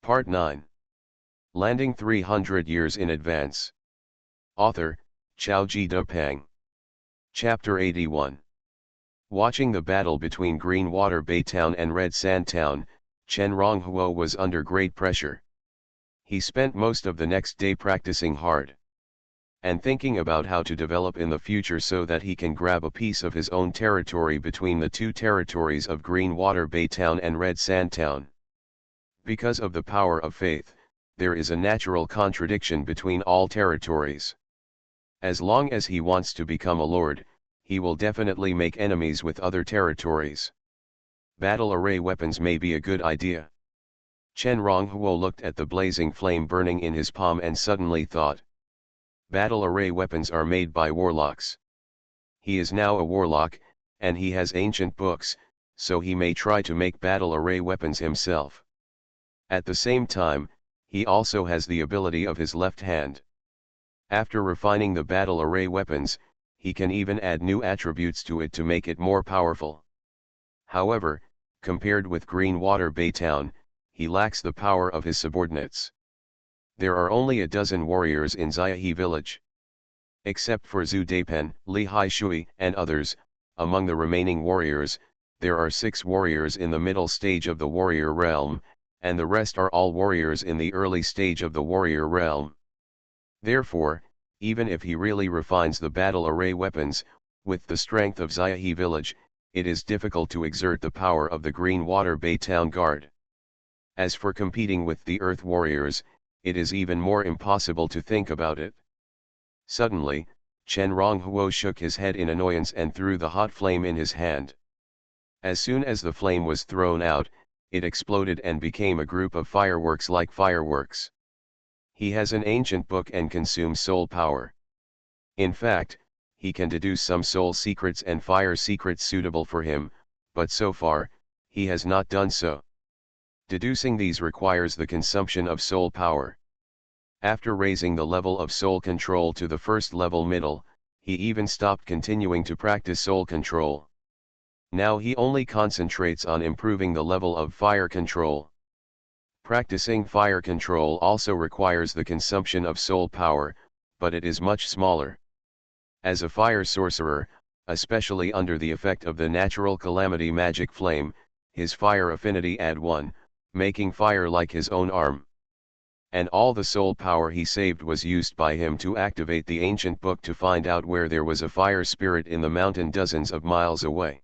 Part 9. Landing 300 years in advance. Author, Xiaoji Depeng. Chapter 81. Watching the battle between Greenwater Bay Town and Red Sand Town, Chen Ronghuo was under great pressure. He spent most of the next day practicing hard and thinking about how to develop in the future so that he can grab a piece of his own territory between the two territories of Greenwater Bay Town and Red Sand Town. Because of the power of faith, there is a natural contradiction between all territories. As long as he wants to become a lord, he will definitely make enemies with other territories. Battle array weapons may be a good idea. Chen Ronghuo looked at the blazing flame burning in his palm and suddenly thought. Battle array weapons are made by warlocks. He is now a warlock, and he has ancient books, so he may try to make battle array weapons himself. At the same time, he also has the ability of his left hand. After refining the battle array weapons, he can even add new attributes to it to make it more powerful. However, compared with Greenwater Bay Town, he lacks the power of his subordinates. There are only a dozen warriors in Xiahe village. Except for Zhu Daipen, Li Haishui, and others, among the remaining warriors, there are 6 warriors in the middle stage of the warrior realm, and the rest are all warriors in the early stage of the warrior realm. Therefore, even if he really refines the battle array weapons, with the strength of Xiahe village, it is difficult to exert the power of the Greenwater Bay Town Guard. As for competing with the Earth Warriors, it is even more impossible to think about it. Suddenly, Chen Ronghuo shook his head in annoyance and threw the hot flame in his hand. As soon as the flame was thrown out, it exploded and became a group of fireworks like fireworks. He has an ancient book and consumes soul power. In fact, he can deduce some soul secrets and fire secrets suitable for him, but so far, he has not done so. Deducing these requires the consumption of soul power. After raising the level of soul control to the first level middle, he even stopped continuing to practice soul control. Now he only concentrates on improving the level of fire control. Practicing fire control also requires the consumption of soul power, but it is much smaller. As a fire sorcerer, especially under the effect of the natural calamity magic flame, his fire affinity add 1, making fire like his own arm. And all the soul power he saved was used by him to activate the ancient book to find out where there was a fire spirit in the mountain dozens of miles away.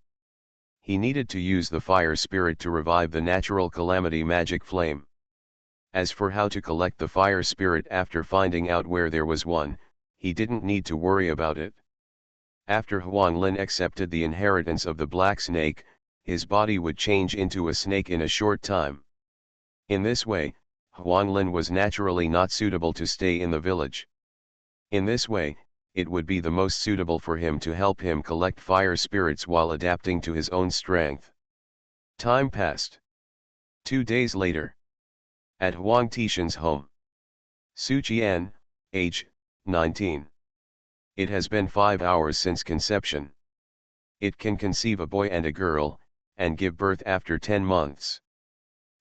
He needed to use the fire spirit to revive the natural calamity magic flame. As for how to collect the fire spirit after finding out where there was one, he didn't need to worry about it. After Xuanhuan accepted the inheritance of the black snake, his body would change into a snake in a short time. In this way, Xuanhuan was naturally not suitable to stay in the village. In this way, it would be the most suitable for him to help him collect fire spirits while adapting to his own strength. Time passed. 2 days later. At Huang Tishan's home. Su Qian, age, 19. It has been 5 hours since conception. It can conceive a boy and a girl, and give birth after 10 months.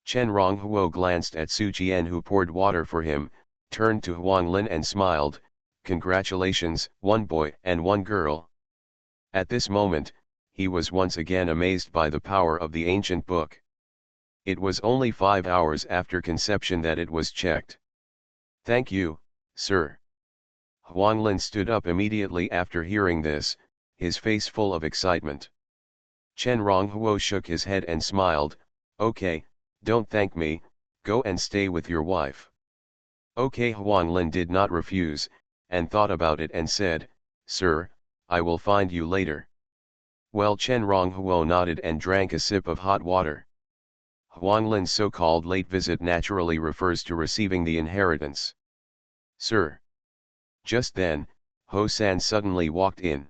Chen Ronghuo glanced at Su Qian, who poured water for him, turned to Xuanhuan and smiled, "Congratulations, 1 boy and 1 girl." At this moment, he was once again amazed by the power of the ancient book. It was only 5 hours after conception that it was checked. "Thank you, sir." Xuanhuan stood up immediately after hearing this, his face full of excitement. Chen Ronghuo shook his head and smiled, "Okay, don't thank me, go and stay with your wife." Okay, Xuanhuan did not refuse, and thought about it and said, "Sir, I will find you later." Well, Chen Ronghuo nodded and drank a sip of hot water. Xuanhuan's so-called late visit naturally refers to receiving the inheritance. "Sir." Just then, Ho-san suddenly walked in.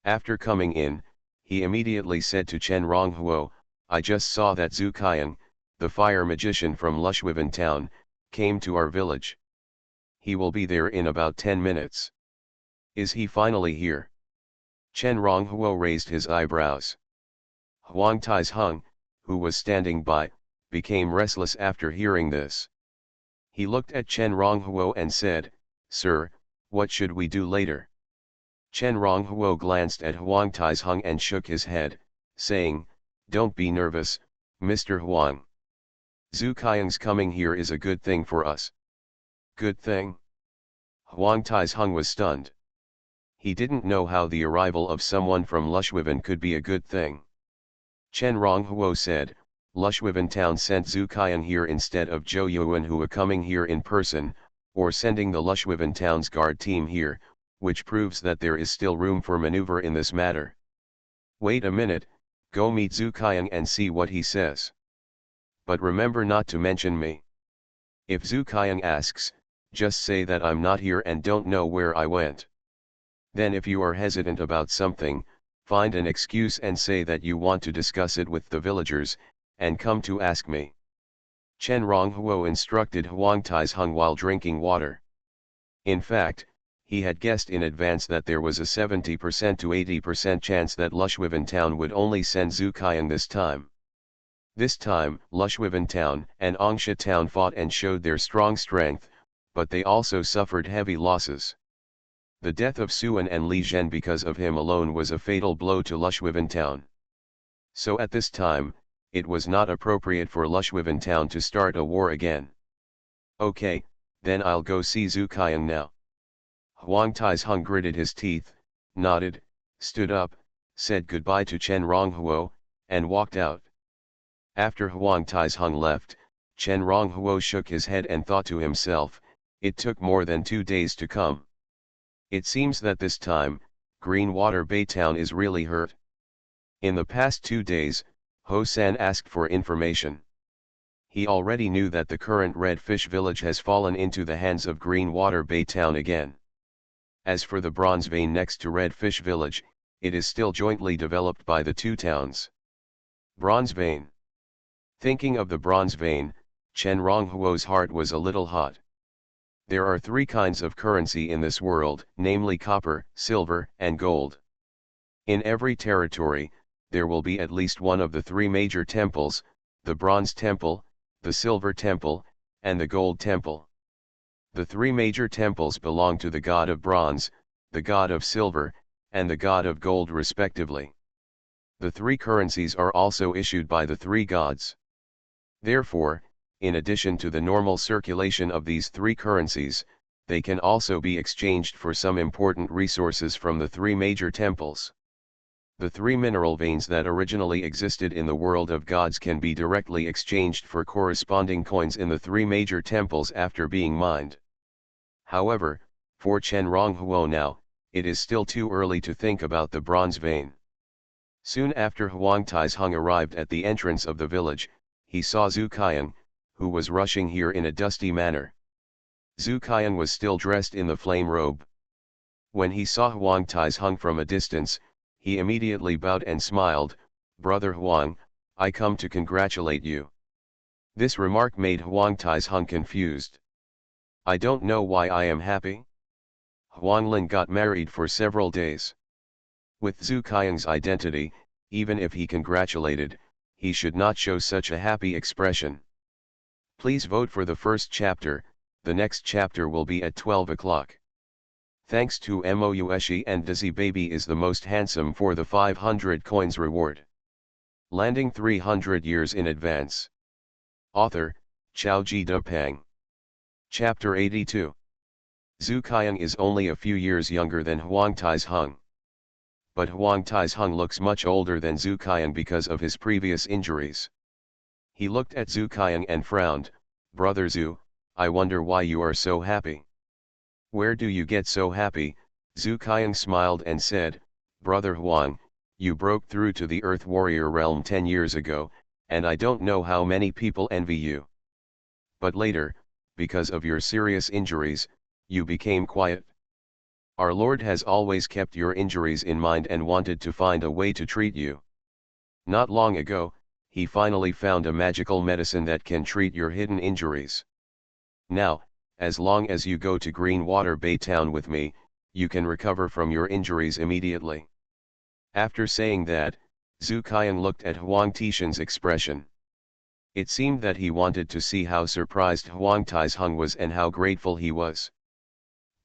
After coming in, he immediately said to Chen Ronghuo, "I just saw that Zhu Qian, the fire magician from Lushwiven town, came to our village. He will be there in about 10 minutes. Is he finally here?" Chen Ronghuo raised his eyebrows. Huang Taizheng, who was standing by, became restless after hearing this. He looked at Chen Ronghuo and said, "Sir, what should we do later?" Chen Ronghuo glanced at Huang Taizheng and shook his head, saying, "Don't be nervous, Mr. Huang. Zhu Qiang's coming here is a good thing for us." "Good thing?" Huang Taizheng was stunned. He didn't know how the arrival of someone from Lushwiven could be a good thing. Chen Ronghuo said, "Lushwiven town sent Zhu Qiang here instead of Zhou Yuanhua coming here in person, or sending the Lushwiven town's guard team here, which proves that there is still room for maneuver in this matter. Wait a minute, go meet Zhu Qiang and see what he says. But remember not to mention me. If Zhu Qiang asks, just say that I'm not here and don't know where I went. Then if you are hesitant about something, find an excuse and say that you want to discuss it with the villagers, and come to ask me." Chen Ronghuo instructed Huang Taizheng while drinking water. In fact, he had guessed in advance that there was a 70% to 80% chance that Lushwiven town would only send Zhu Qiang this time. This time, Lushwiven town and Angsha town fought and showed their strong strength, but they also suffered heavy losses. The death of Suan and Li Zhen because of him alone was a fatal blow to Lushwiven town. So at this time, it was not appropriate for Lushwiven town to start a war again. "Okay, then I'll go see Zhu Qiang now." Huang Taizheng gritted his teeth, nodded, stood up, said goodbye to Chen Ronghuo, and walked out. After Huang Taizheng left, Chen Ronghuo shook his head and thought to himself, "It took more than 2 days to come. It seems that this time, Greenwater Bay Town is really hurt." In the past 2 days, Ho San asked for information. He already knew that the current Red Fish Village has fallen into the hands of Greenwater Bay Town again. As for the Bronze Vein next to Red Fish Village, it is still jointly developed by the two towns. Bronze Vein. Thinking of the Bronze Vein, Chen Ronghuo's heart was a little hot. There are 3 kinds of currency in this world, namely copper, silver, and gold. In every territory, there will be at least one of the 3 major temples, the Bronze Temple, the Silver Temple, and the Gold Temple. The 3 major temples belong to the god of bronze, the god of silver, and the god of gold respectively. The 3 currencies are also issued by the 3 gods. Therefore, in addition to the normal circulation of these 3 currencies, they can also be exchanged for some important resources from the 3 major temples. The 3 mineral veins that originally existed in the world of gods can be directly exchanged for corresponding coins in the 3 major temples after being mined. However, for Chen Ronghuo now, it is still too early to think about the Bronze Vein. Soon after Huang Taizheng arrived at the entrance of the village, he saw Zhu Qiang, who was rushing here in a dusty manner. Zhu Qiang was still dressed in the flame robe. When he saw Huang Taizheng from a distance, he immediately bowed and smiled, "Brother Huang, I come to congratulate you." This remark made Huang Taizheng confused. "I don't know why I am happy." Huang Lin got married for several days. With Zhu Qiang's identity, even if he congratulated, he should not show such a happy expression. Please vote for the first chapter, the next chapter will be at 12 o'clock. Thanks to Moueshi and Dizzy Baby is the most handsome for the 500 coins reward. Landing 300 years in advance. Author, Xiaoji Depeng. Chapter 82. Zhu Qiang is only a few years younger than Huang Taizheng. But Huang Taizheng looks much older than Zhu Qiang because of his previous injuries. He looked at Zhu Qiang and frowned, "Brother Zhu, I wonder why you are so happy." "Where do you get so happy?" Zhu Qiang smiled and said, "Brother Huang, you broke through to the Earth Warrior realm 10 years ago, and I don't know how many people envy you. But later, because of your serious injuries, you became quiet. Our Lord has always kept your injuries in mind and wanted to find a way to treat you. Not long ago, he finally found a magical medicine that can treat your hidden injuries. Now, as long as you go to Greenwater Bay Town with me, you can recover from your injuries immediately." After saying that, Zhu Qiang looked at Huang Tishan's expression. It seemed that he wanted to see how surprised Huang Taizheng was and how grateful he was.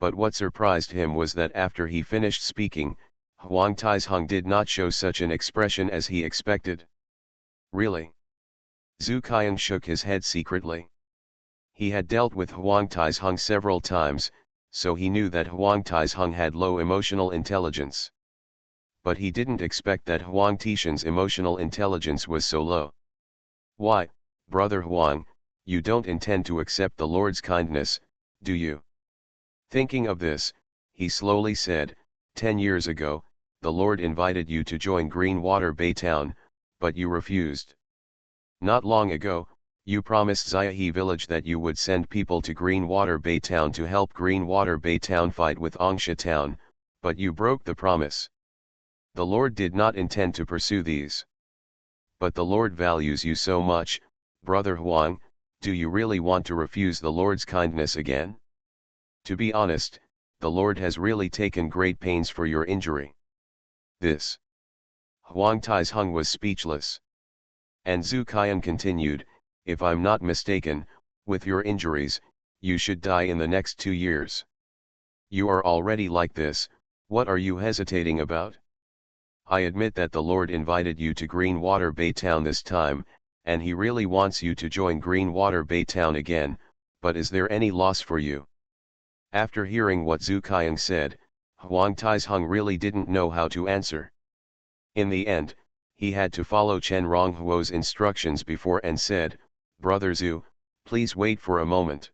But what surprised him was that after he finished speaking, Huang Taizheng did not show such an expression as he expected. Really? Zhu Qiang shook his head secretly. He had dealt with Huang Taizheng several times, so he knew that Huang Taizheng had low emotional intelligence. But he didn't expect that Huang Tishan's emotional intelligence was so low. Why, Brother Huang, you don't intend to accept the Lord's kindness, do you? Thinking of this, he slowly said, 10 years ago, the Lord invited you to join Greenwater Bay Town, but you refused. Not long ago, you promised Xiahe Village that you would send people to Greenwater Bay Town to help Greenwater Bay Town fight with Angsha Town, but you broke the promise. The Lord did not intend to pursue these. But the Lord values you so much, Brother Huang, do you really want to refuse the Lord's kindness again? To be honest, the Lord has really taken great pains for your injury. This. Huang Taizheng was speechless. And Zhu Qiang continued, if I'm not mistaken, with your injuries, you should die in the next 2 years. You are already like this, what are you hesitating about? I admit that the Lord invited you to Greenwater Bay Town this time, and he really wants you to join Greenwater Bay Town again, but is there any loss for you? After hearing what Zhu Qiang said, Huang Taizheng really didn't know how to answer. In the end, he had to follow Chen Ronghuo's instructions before and said, Brother Zhu, please wait for a moment.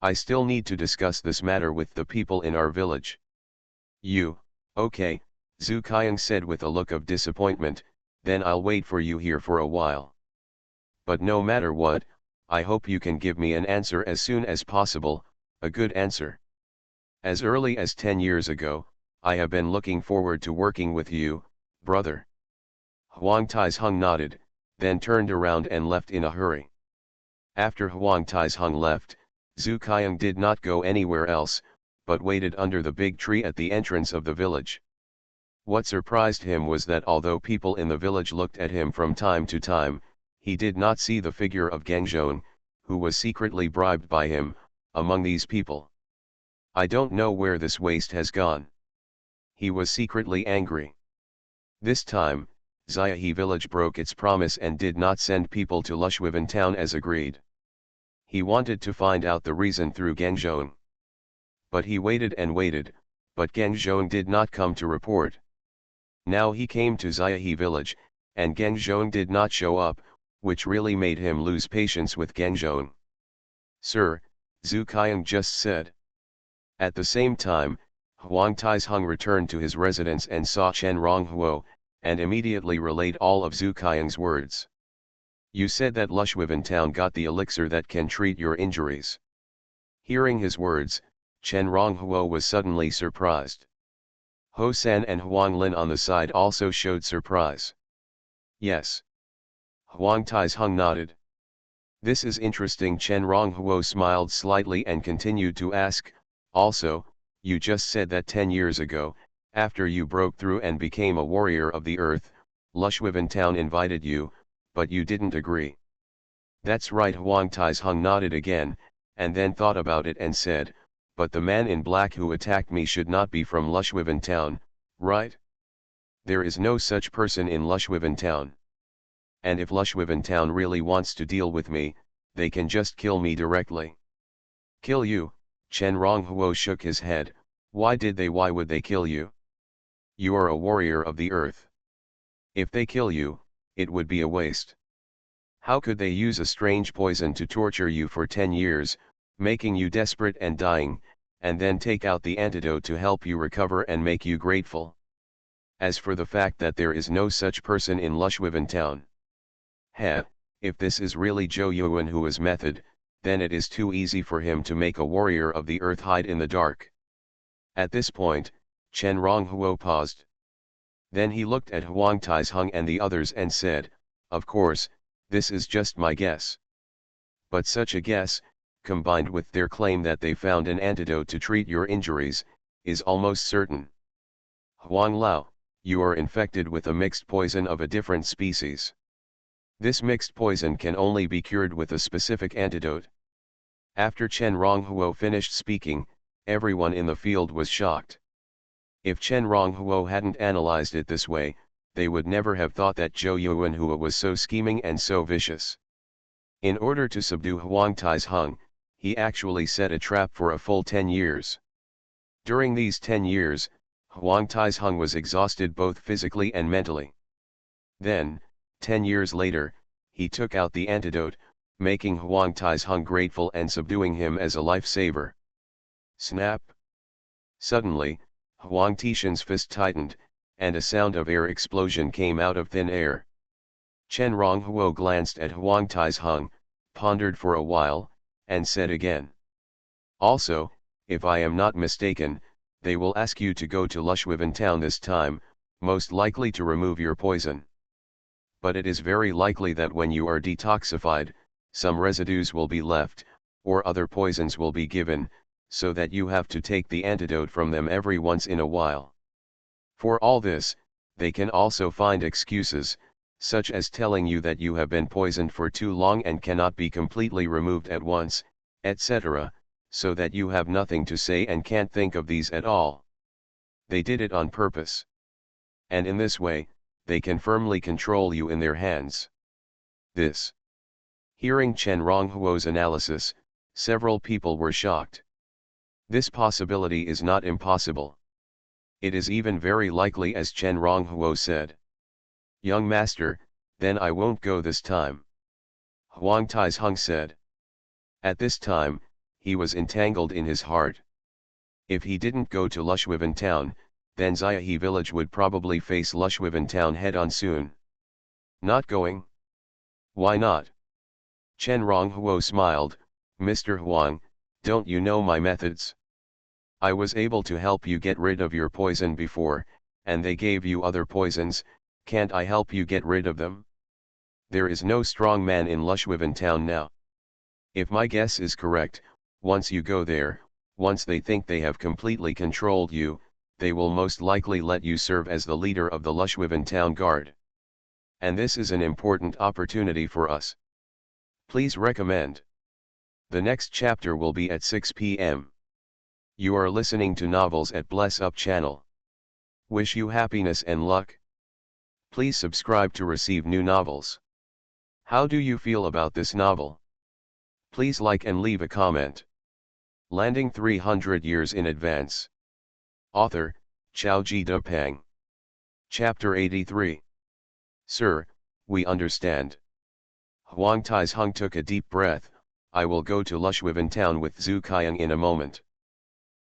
I still need to discuss this matter with the people in our village. You, okay, Zhu Qiang said with a look of disappointment, then I'll wait for you here for a while. But no matter what, I hope you can give me an answer as soon as possible, a good answer. As early as 10 years ago, I have been looking forward to working with you, brother. Huang Taizheng nodded, then turned around and left in a hurry. After Huang Taizheng left, Zhu Qiang did not go anywhere else, but waited under the big tree at the entrance of the village. What surprised him was that although people in the village looked at him from time to time, he did not see the figure of Gengzhong, who was secretly bribed by him, among these people. I don't know where this waste has gone. He was secretly angry. This time, Xiahe Village broke its promise and did not send people to Lushwiven Town as agreed. He wanted to find out the reason through Gengzhong. But he waited and waited, but Gengzhong did not come to report. Now he came to Xiahe Village, and Gengzhong did not show up, which really made him lose patience with Gengzhong. Sir, Zhu Qiang just said. At the same time, Huang Taizheng returned to his residence and saw Chen Ronghuo, and immediately relayed all of Zhu Qiang's words. You said that Lushwiven Town got the elixir that can treat your injuries. Hearing his words, Chen Ronghuo was suddenly surprised. Ho San and Huang Lin on the side also showed surprise. Yes. Huang Taizheng nodded. This is interesting. Chen Ronghuo smiled slightly and continued to ask, also, you just said that 10 years ago, after you broke through and became a warrior of the earth, Lushwiven Town invited you, but you didn't agree. That's right. Huang Taizheng nodded again, and then thought about it and said, but the man in black who attacked me should not be from Lushwiven Town, right? There is no such person in Lushwiven Town. And if Lushwiven Town really wants to deal with me, they can just kill me directly. Kill you? Chen Ronghuo shook his head. Why would they kill you? You are a warrior of the earth. If they kill you, it would be a waste. How could they use a strange poison to torture you for 10 years, making you desperate and dying, and then take out the antidote to help you recover and make you grateful? As for the fact that there is no such person in Lushwiven Town. If this is really Zhou Yuan Hua's method, then it is too easy for him to make a warrior of the earth hide in the dark. At this point, Chen Ronghuo paused. Then he looked at Huang Taizheng and the others and said, of course, this is just my guess. But such a guess, combined with their claim that they found an antidote to treat your injuries, is almost certain. Huang Lao, you are infected with a mixed poison of a different species. This mixed poison can only be cured with a specific antidote. After Chen Ronghuo finished speaking, everyone in the field was shocked. If Chen Ronghuo hadn't analyzed it this way, they would never have thought that Zhou Yuanhua was so scheming and so vicious. In order to subdue Huang Taizheng, he actually set a trap for a full 10 years. During these 10 years, Huang Taizheng was exhausted both physically and mentally. Then, 10 years later, he took out the antidote, making Huang Taizheng grateful and subduing him as a lifesaver. Snap! Suddenly, Huang Tishan's fist tightened, and a sound of air explosion came out of thin air. Chen Ronghuo glanced at Huang Taizheng, pondered for a while, and said again. Also, if I am not mistaken, they will ask you to go to Lushwiven town this time, most likely to remove your poison. But it is very likely that when you are detoxified, some residues will be left, or other poisons will be given, so that you have to take the antidote from them every once in a while. For all this, they can also find excuses, such as telling you that you have been poisoned for too long and cannot be completely removed at once, etc., so that you have nothing to say and can't think of these at all. They did it on purpose. And in this way, they can firmly control you in their hands. This. Hearing Chen Ronghuo's analysis, several people were shocked. This possibility is not impossible. It is even very likely, as Chen Ronghuo said. Young master, then I won't go this time. Huang Taizheng said. At this time, he was entangled in his heart. If he didn't go to Lushwiven town, then Xiahe village would probably face Lushwiven town head-on soon. Not going? Why not? Chen Ronghuo smiled. Mr. Huang, don't you know my methods? I was able to help you get rid of your poison before, and they gave you other poisons, can't I help you get rid of them? There is no strong man in Lushwiven town now. If my guess is correct, once you go there, once they think they have completely controlled you, they will most likely let you serve as the leader of the Lushwiven town guard. And this is an important opportunity for us. Please recommend. The next chapter will be at 6 p.m. You are listening to novels at Bless Up channel. Wish you happiness and luck. Please subscribe to receive new novels. How do you feel about this novel? Please like and leave a comment. Landing 300 years in advance. Author, Xiaoji Depeng. Chapter 83. Sir, we understand. Huang Taizheng took a deep breath. I will go to Lushwiven town with Zhu Qiang in a moment.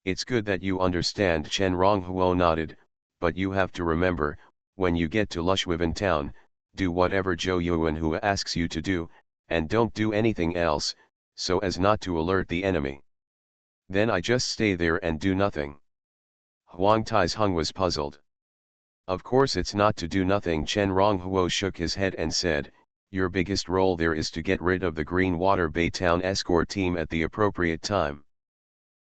It's good that you understand, Chen Ronghuo nodded, but you have to remember, when you get to Lushwiven town, do whatever Zhou Yuanhua asks you to do, and don't do anything else, so as not to alert the enemy. Then I just stay there and do nothing. Huang Taizheng was puzzled. Of course it's not to do nothing. Chen Ronghuo shook his head and said, your biggest role there is to get rid of the Green Water Bay Town escort team at the appropriate time.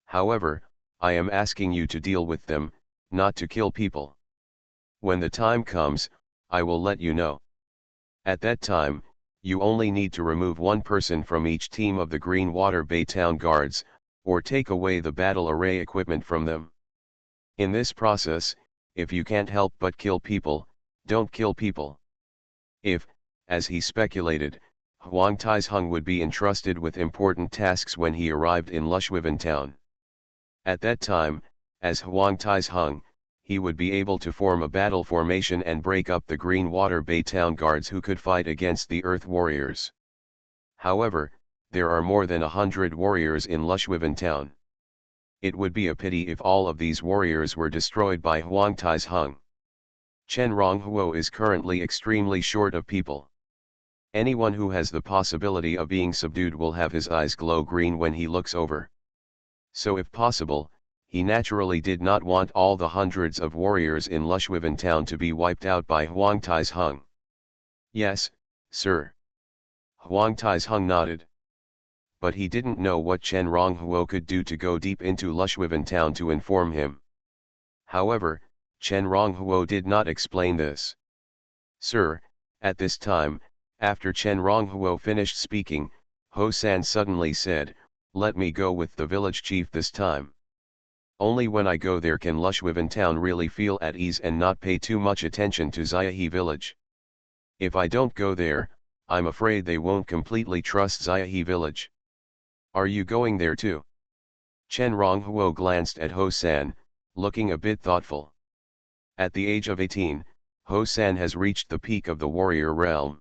However, I am asking you to deal with them, not to kill people. When the time comes, I will let you know. At that time, you only need to remove one person from each team of the Green Water Bay Town guards, or take away the battle array equipment from them. In this process, if you can't help but kill people, don't kill people. If, as he speculated, Huang Taizheng would be entrusted with important tasks when he arrived in Lushwiven town. At that time, as Huang Taizheng, he would be able to form a battle formation and break up the Green Water Bay Town guards who could fight against the Earth Warriors. However, there are more than 100 warriors in Lushwiven town. It would be a pity if all of these warriors were destroyed by Huang Taizheng. Chen Ronghuo is currently extremely short of people. Anyone who has the possibility of being subdued will have his eyes glow green when he looks over. So if possible, he naturally did not want all the hundreds of warriors in Lushwiven town to be wiped out by Huang Taizheng. Yes, sir. Huang Taizheng nodded. But he didn't know what Chen Ronghuo could do to go deep into Lushwiven town to inform him. However, Chen Ronghuo did not explain this. Sir, at this time, After Chen Ronghuo finished speaking, Ho San suddenly said, "Let me go with the village chief this time. Only when I go there can Lushwiven town really feel at ease and not pay too much attention to Xiaohe village. If I don't go there, I'm afraid they won't completely trust Xiaohe village. Are you going there too?" Chen Ronghuo glanced at Ho San, looking a bit thoughtful. At the age of 18, Ho San has reached the peak of the warrior realm.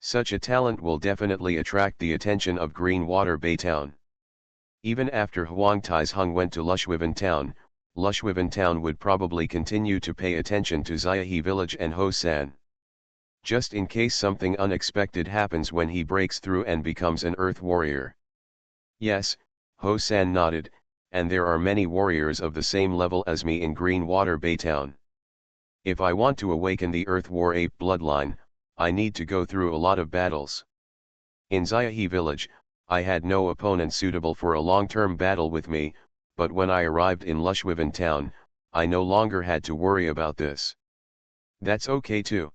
Such a talent will definitely attract the attention of Greenwater Bay Town. Even after Huang Taizheng went to Lushwiven Town would probably continue to pay attention to Xiaohe village and Ho San. Just in case something unexpected happens when he breaks through and becomes an earth warrior. Yes, Ho San nodded, and there are many warriors of the same level as me in Greenwater Bay Town. If I want to awaken the Earth War Ape bloodline, I need to go through a lot of battles. In Xiaohe village, I had no opponent suitable for a long-term battle with me, but when I arrived in Lushwiven town, I no longer had to worry about this. That's okay too.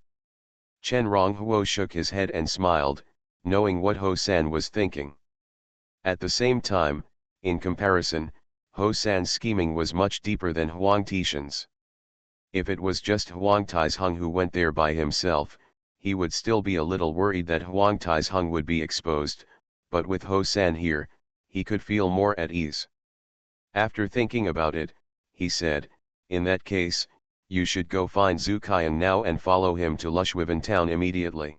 Chen Ronghuo shook his head and smiled, knowing what Ho San was thinking. At the same time, in comparison, Ho San's scheming was much deeper than Huang Tishan's. If it was just Huang Taizheng who went there by himself, he would still be a little worried that Huang Taizheng would be exposed, but with Ho San here, he could feel more at ease. After thinking about it, he said, "In that case, you should go find Zhu Qian now and follow him to Lushwiven town immediately.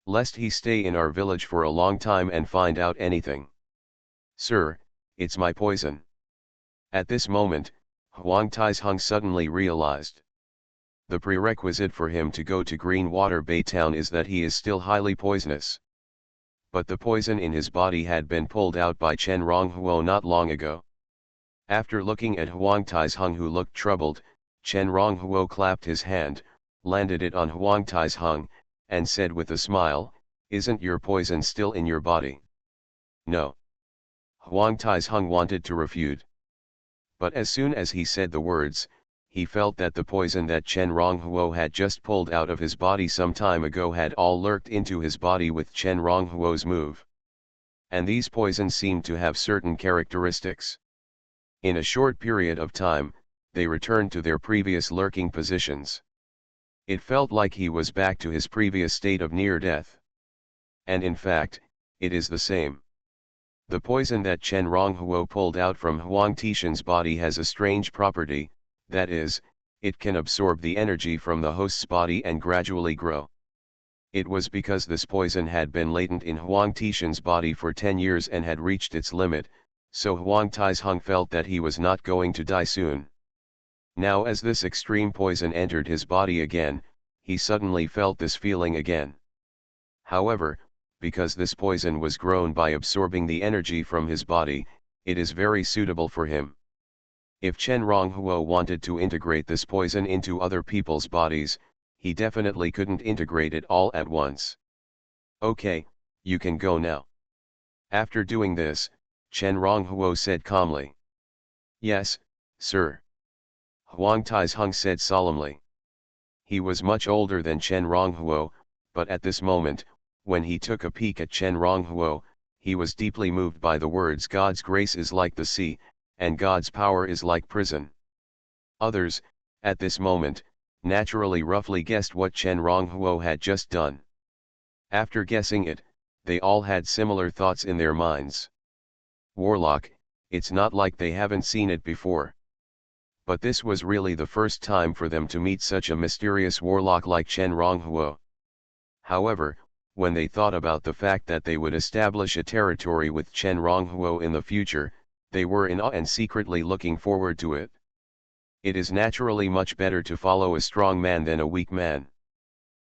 Lest he stay in our village for a long time and find out anything." "Sir, it's my poison." At this moment, Huang Taizheng suddenly realized. The prerequisite for him to go to Greenwater Bay Town is that he is still highly poisonous. But the poison in his body had been pulled out by Chen Ronghuo not long ago. After looking at Huang Taizheng who looked troubled, Chen Ronghuo clapped his hand, landed it on Huang Taizheng, and said with a smile, "Isn't your poison still in your body?" "No." Huang Taizheng wanted to refute. But as soon as he said the words, he felt that the poison that Chen Ronghuo had just pulled out of his body some time ago had all lurked into his body with Chen Ronghuo's move. And these poisons seemed to have certain characteristics. In a short period of time, they returned to their previous lurking positions. It felt like he was back to his previous state of near death. And in fact, it is the same. The poison that Chen Ronghuo pulled out from Huang Tishan's body has a strange property, that is, it can absorb the energy from the host's body and gradually grow. It was because this poison had been latent in Huang Tishan's body for 10 years and had reached its limit, so Huang Taizheng felt that he was not going to die soon. Now as this extreme poison entered his body again, he suddenly felt this feeling again. However, because this poison was grown by absorbing the energy from his body, it is very suitable for him. If Chen Ronghuo wanted to integrate this poison into other people's bodies, he definitely couldn't integrate it all at once. "Okay, you can go now." After doing this, Chen Ronghuo said calmly. "Yes, sir." Huang Taizheng said solemnly. He was much older than Chen Ronghuo, but at this moment, when he took a peek at Chen Ronghuo, he was deeply moved by the words "God's grace is like the sea, and God's power is like prison." Others, at this moment, naturally roughly guessed what Chen Ronghuo had just done. After guessing it, they all had similar thoughts in their minds. Warlock, it's not like they haven't seen it before. But this was really the first time for them to meet such a mysterious warlock like Chen Ronghuo. However, when they thought about the fact that they would establish a territory with Chen Ronghuo in the future, they were in awe and secretly looking forward to it. It is naturally much better to follow a strong man than a weak man.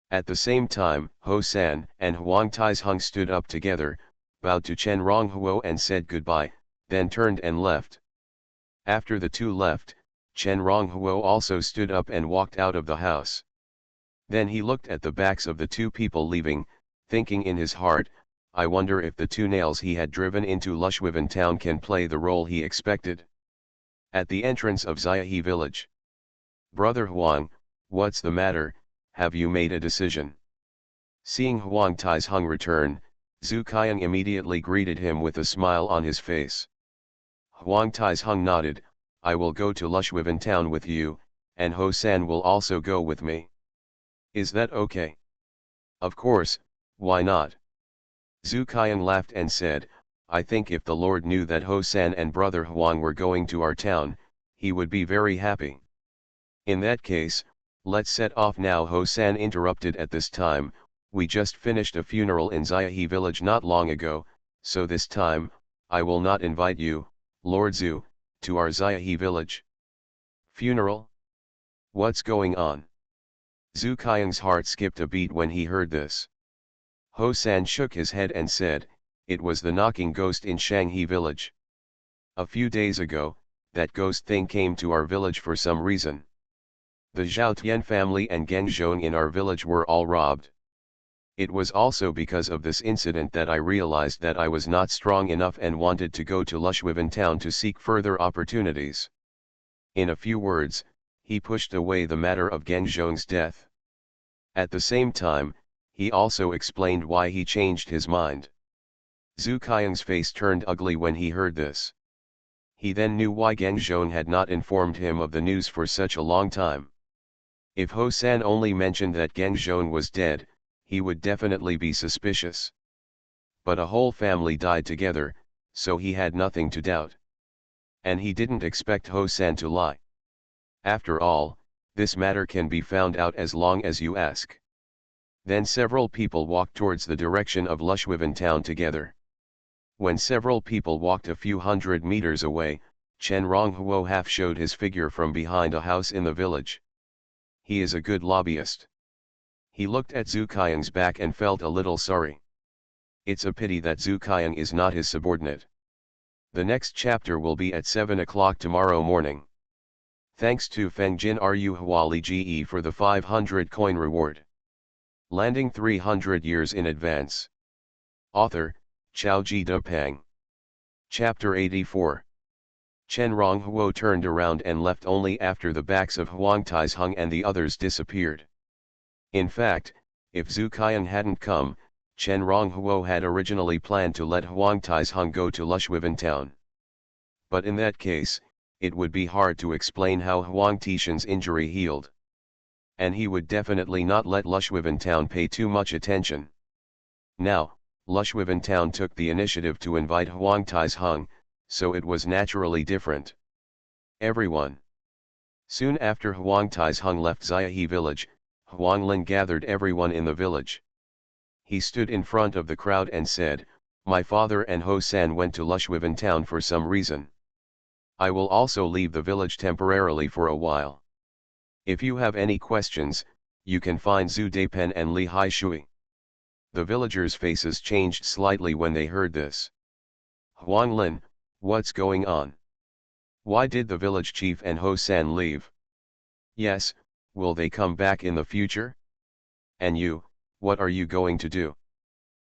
At the same time, Ho San and Huang Taizheng stood up together, bowed to Chen Ronghuo and said goodbye, then turned and left. After the two left, Chen Ronghuo also stood up and walked out of the house. Then he looked at the backs of the two people leaving, thinking in his heart, I wonder if the two nails he had driven into Lushwiven town can play the role he expected. At the entrance of Xiaohe village. Brother Huang, what's the matter, have you made a decision? Seeing Huang Tai's Hung return, Zhu Qiang immediately greeted him with a smile on his face. Huang Tai's Hung nodded, I will go to Lushwiven town with you, and Ho San will also go with me. Is that okay? Of course, why not? Zhu Qiang laughed and said, I think if the Lord knew that Ho San and brother Huang were going to our town, he would be very happy. In that case, let's set off now. Ho San interrupted at this time, we just finished a funeral in Xiahe village not long ago, so this time, I will not invite you, Lord Zhu, to our Xiahe village. Funeral? What's going on? Zhu Qiang's heart skipped a beat when he heard this. Ho San shook his head and said, it was the knocking ghost in Shanghe village. A few days ago, that ghost thing came to our village for some reason. The Zhao Tian family and Geng Zhong in our village were all robbed. It was also because of this incident that I realized that I was not strong enough and wanted to go to Lushwiven town to seek further opportunities. In a few words, he pushed away the matter of Geng Zhong's death. At the same time, he also explained why he changed his mind. Zhu Qiang's face turned ugly when he heard this. He then knew why Geng Zhong had not informed him of the news for such a long time. If Ho San only mentioned that Geng Zhong was dead, he would definitely be suspicious. But a whole family died together, so he had nothing to doubt. And he didn't expect Ho San to lie. After all, this matter can be found out as long as you ask. Then several people walked towards the direction of Lushwiven town together. When several people walked a few hundred meters away, Chen Ronghuo half showed his figure from behind a house in the village. He is a good lobbyist. He looked at Zhu Qiang's back and felt a little sorry. It's a pity that Zhu Qiang is not his subordinate. The next chapter will be at 7 o'clock tomorrow morning. Thanks to Fengjin Ru Huali Ge for the 500 coin reward. Landing 300 years in advance. Author, Xiaoji Depang. Chapter 84. Chen Ronghuo turned around and left only after the backs of Huang Tai's Hung and the others disappeared. In fact, if Zhu Qiang hadn't come, Chen Ronghuo had originally planned to let Huang Tai's Hung go to Lushwiven town. But in that case, it would be hard to explain how Huang Tishan's injury healed. And he would definitely not let Lushwiven town pay too much attention. Now, Lushwiven town took the initiative to invite Huang Tai's Hung, so it was naturally different. Everyone. Soon after Huang Tai's Hung left Xiahe village, Huang Lin gathered everyone in the village. He stood in front of the crowd and said, my father and Ho San went to Lushwiven town for some reason. I will also leave the village temporarily for a while. If you have any questions, you can find Zhu Deipen and Li Haishui. The villagers' faces changed slightly when they heard this. Huang Lin, what's going on? Why did the village chief and Ho San leave? Yes, will they come back in the future? And you, what are you going to do?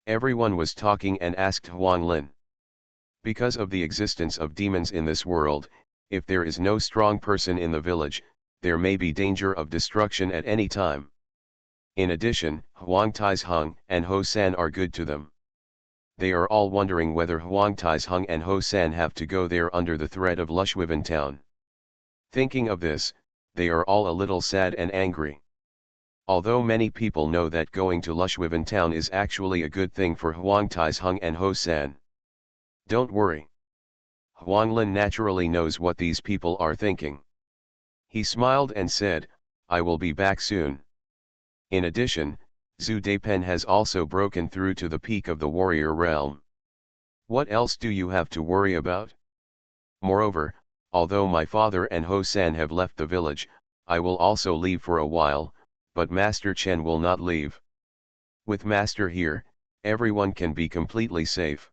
Everyone was talking and asked Huang Lin. Because of the existence of demons in this world, if there is no strong person in the village, there may be danger of destruction at any time. In addition, Huang Tai's Hung and Ho San are good to them. They are all wondering whether Huang Tai's Hung and Ho San have to go there under the threat of Lushwiven town. Thinking of this, they are all a little sad and angry. Although many people know that going to Lushwiven town is actually a good thing for Huang Tai's Hung and Ho San. Don't worry. Huang Lin naturally knows what these people are thinking. He smiled and said, I will be back soon. In addition, Zhu Deipen has also broken through to the peak of the warrior realm. What else do you have to worry about? Moreover, although my father and Ho San have left the village, I will also leave for a while, but Master Chen will not leave. With Master here, everyone can be completely safe.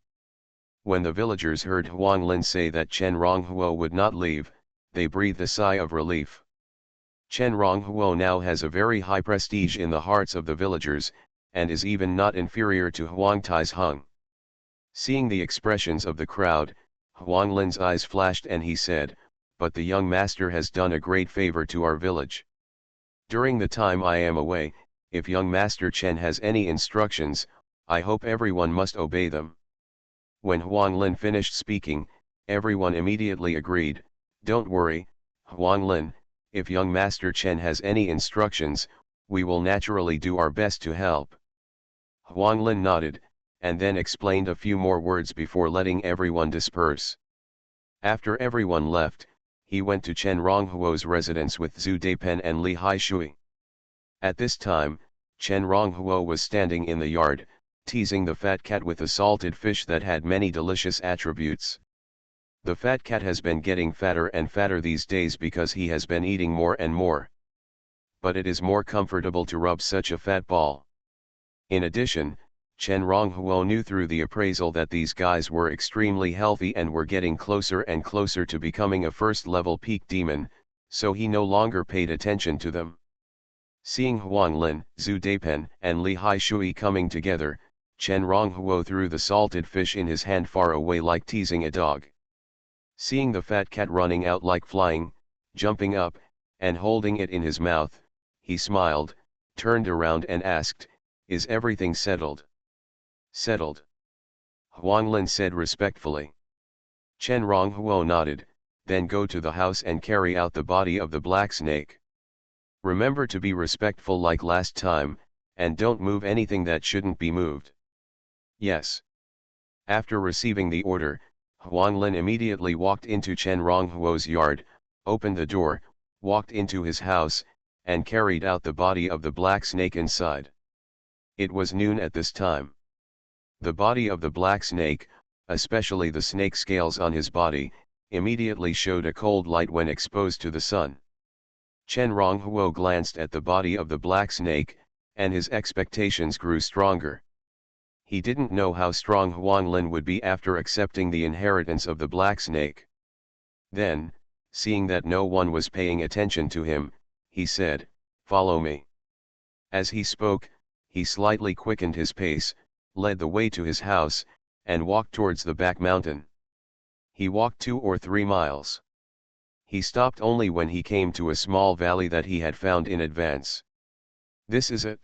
When the villagers heard Huang Lin say that Chen Ronghuo would not leave, they breathed a sigh of relief. Chen Ronghuo now has a very high prestige in the hearts of the villagers, and is even not inferior to Huang Tai's Hung. Seeing the expressions of the crowd, Huang Lin's eyes flashed and he said, but the young master has done a great favor to our village. During the time I am away, if young Master Chen has any instructions, I hope everyone must obey them. When Huanglin finished speaking, everyone immediately agreed, don't worry, Huanglin, if young Master Chen has any instructions, we will naturally do our best to help. Huanglin nodded, and then explained a few more words before letting everyone disperse. After everyone left, he went to Chen Ronghuo's residence with Zhu Daipen and Li Haishui. At this time, Chen Ronghuo was standing in the yard, teasing the fat cat with a salted fish that had many delicious attributes. The fat cat has been getting fatter and fatter these days because he has been eating more and more. But it is more comfortable to rub such a fat ball. In addition, Chen Ronghuo knew through the appraisal that these guys were extremely healthy and were getting closer and closer to becoming a first-level peak demon, so he no longer paid attention to them. Seeing Huanglin, Zhu Daipen, and Li Haishui coming together, Chen Ronghuo threw the salted fish in his hand far away like teasing a dog. Seeing the fat cat running out like flying, jumping up, and holding it in his mouth, he smiled, turned around and asked, "Is everything settled?" "Settled," Huanglin said respectfully. Chen Ronghuo nodded, "Then go to the house and carry out the body of the black snake. Remember to be respectful like last time, and don't move anything that shouldn't be moved." "Yes." After receiving the order, Huanglin immediately walked into Chen Ronghuo's yard, opened the door, walked into his house, and carried out the body of the black snake inside. It was noon at this time. The body of the black snake, especially the snake scales on his body, immediately showed a cold light when exposed to the sun. Chen Ronghuo glanced at the body of the black snake, and his expectations grew stronger. He didn't know how strong Huanglin would be after accepting the inheritance of the black snake. Then, seeing that no one was paying attention to him, he said, "Follow me." As he spoke, he slightly quickened his pace, led the way to his house, and walked towards the back mountain. He walked 2 or 3 miles. He stopped only when he came to a small valley that he had found in advance. "This is it."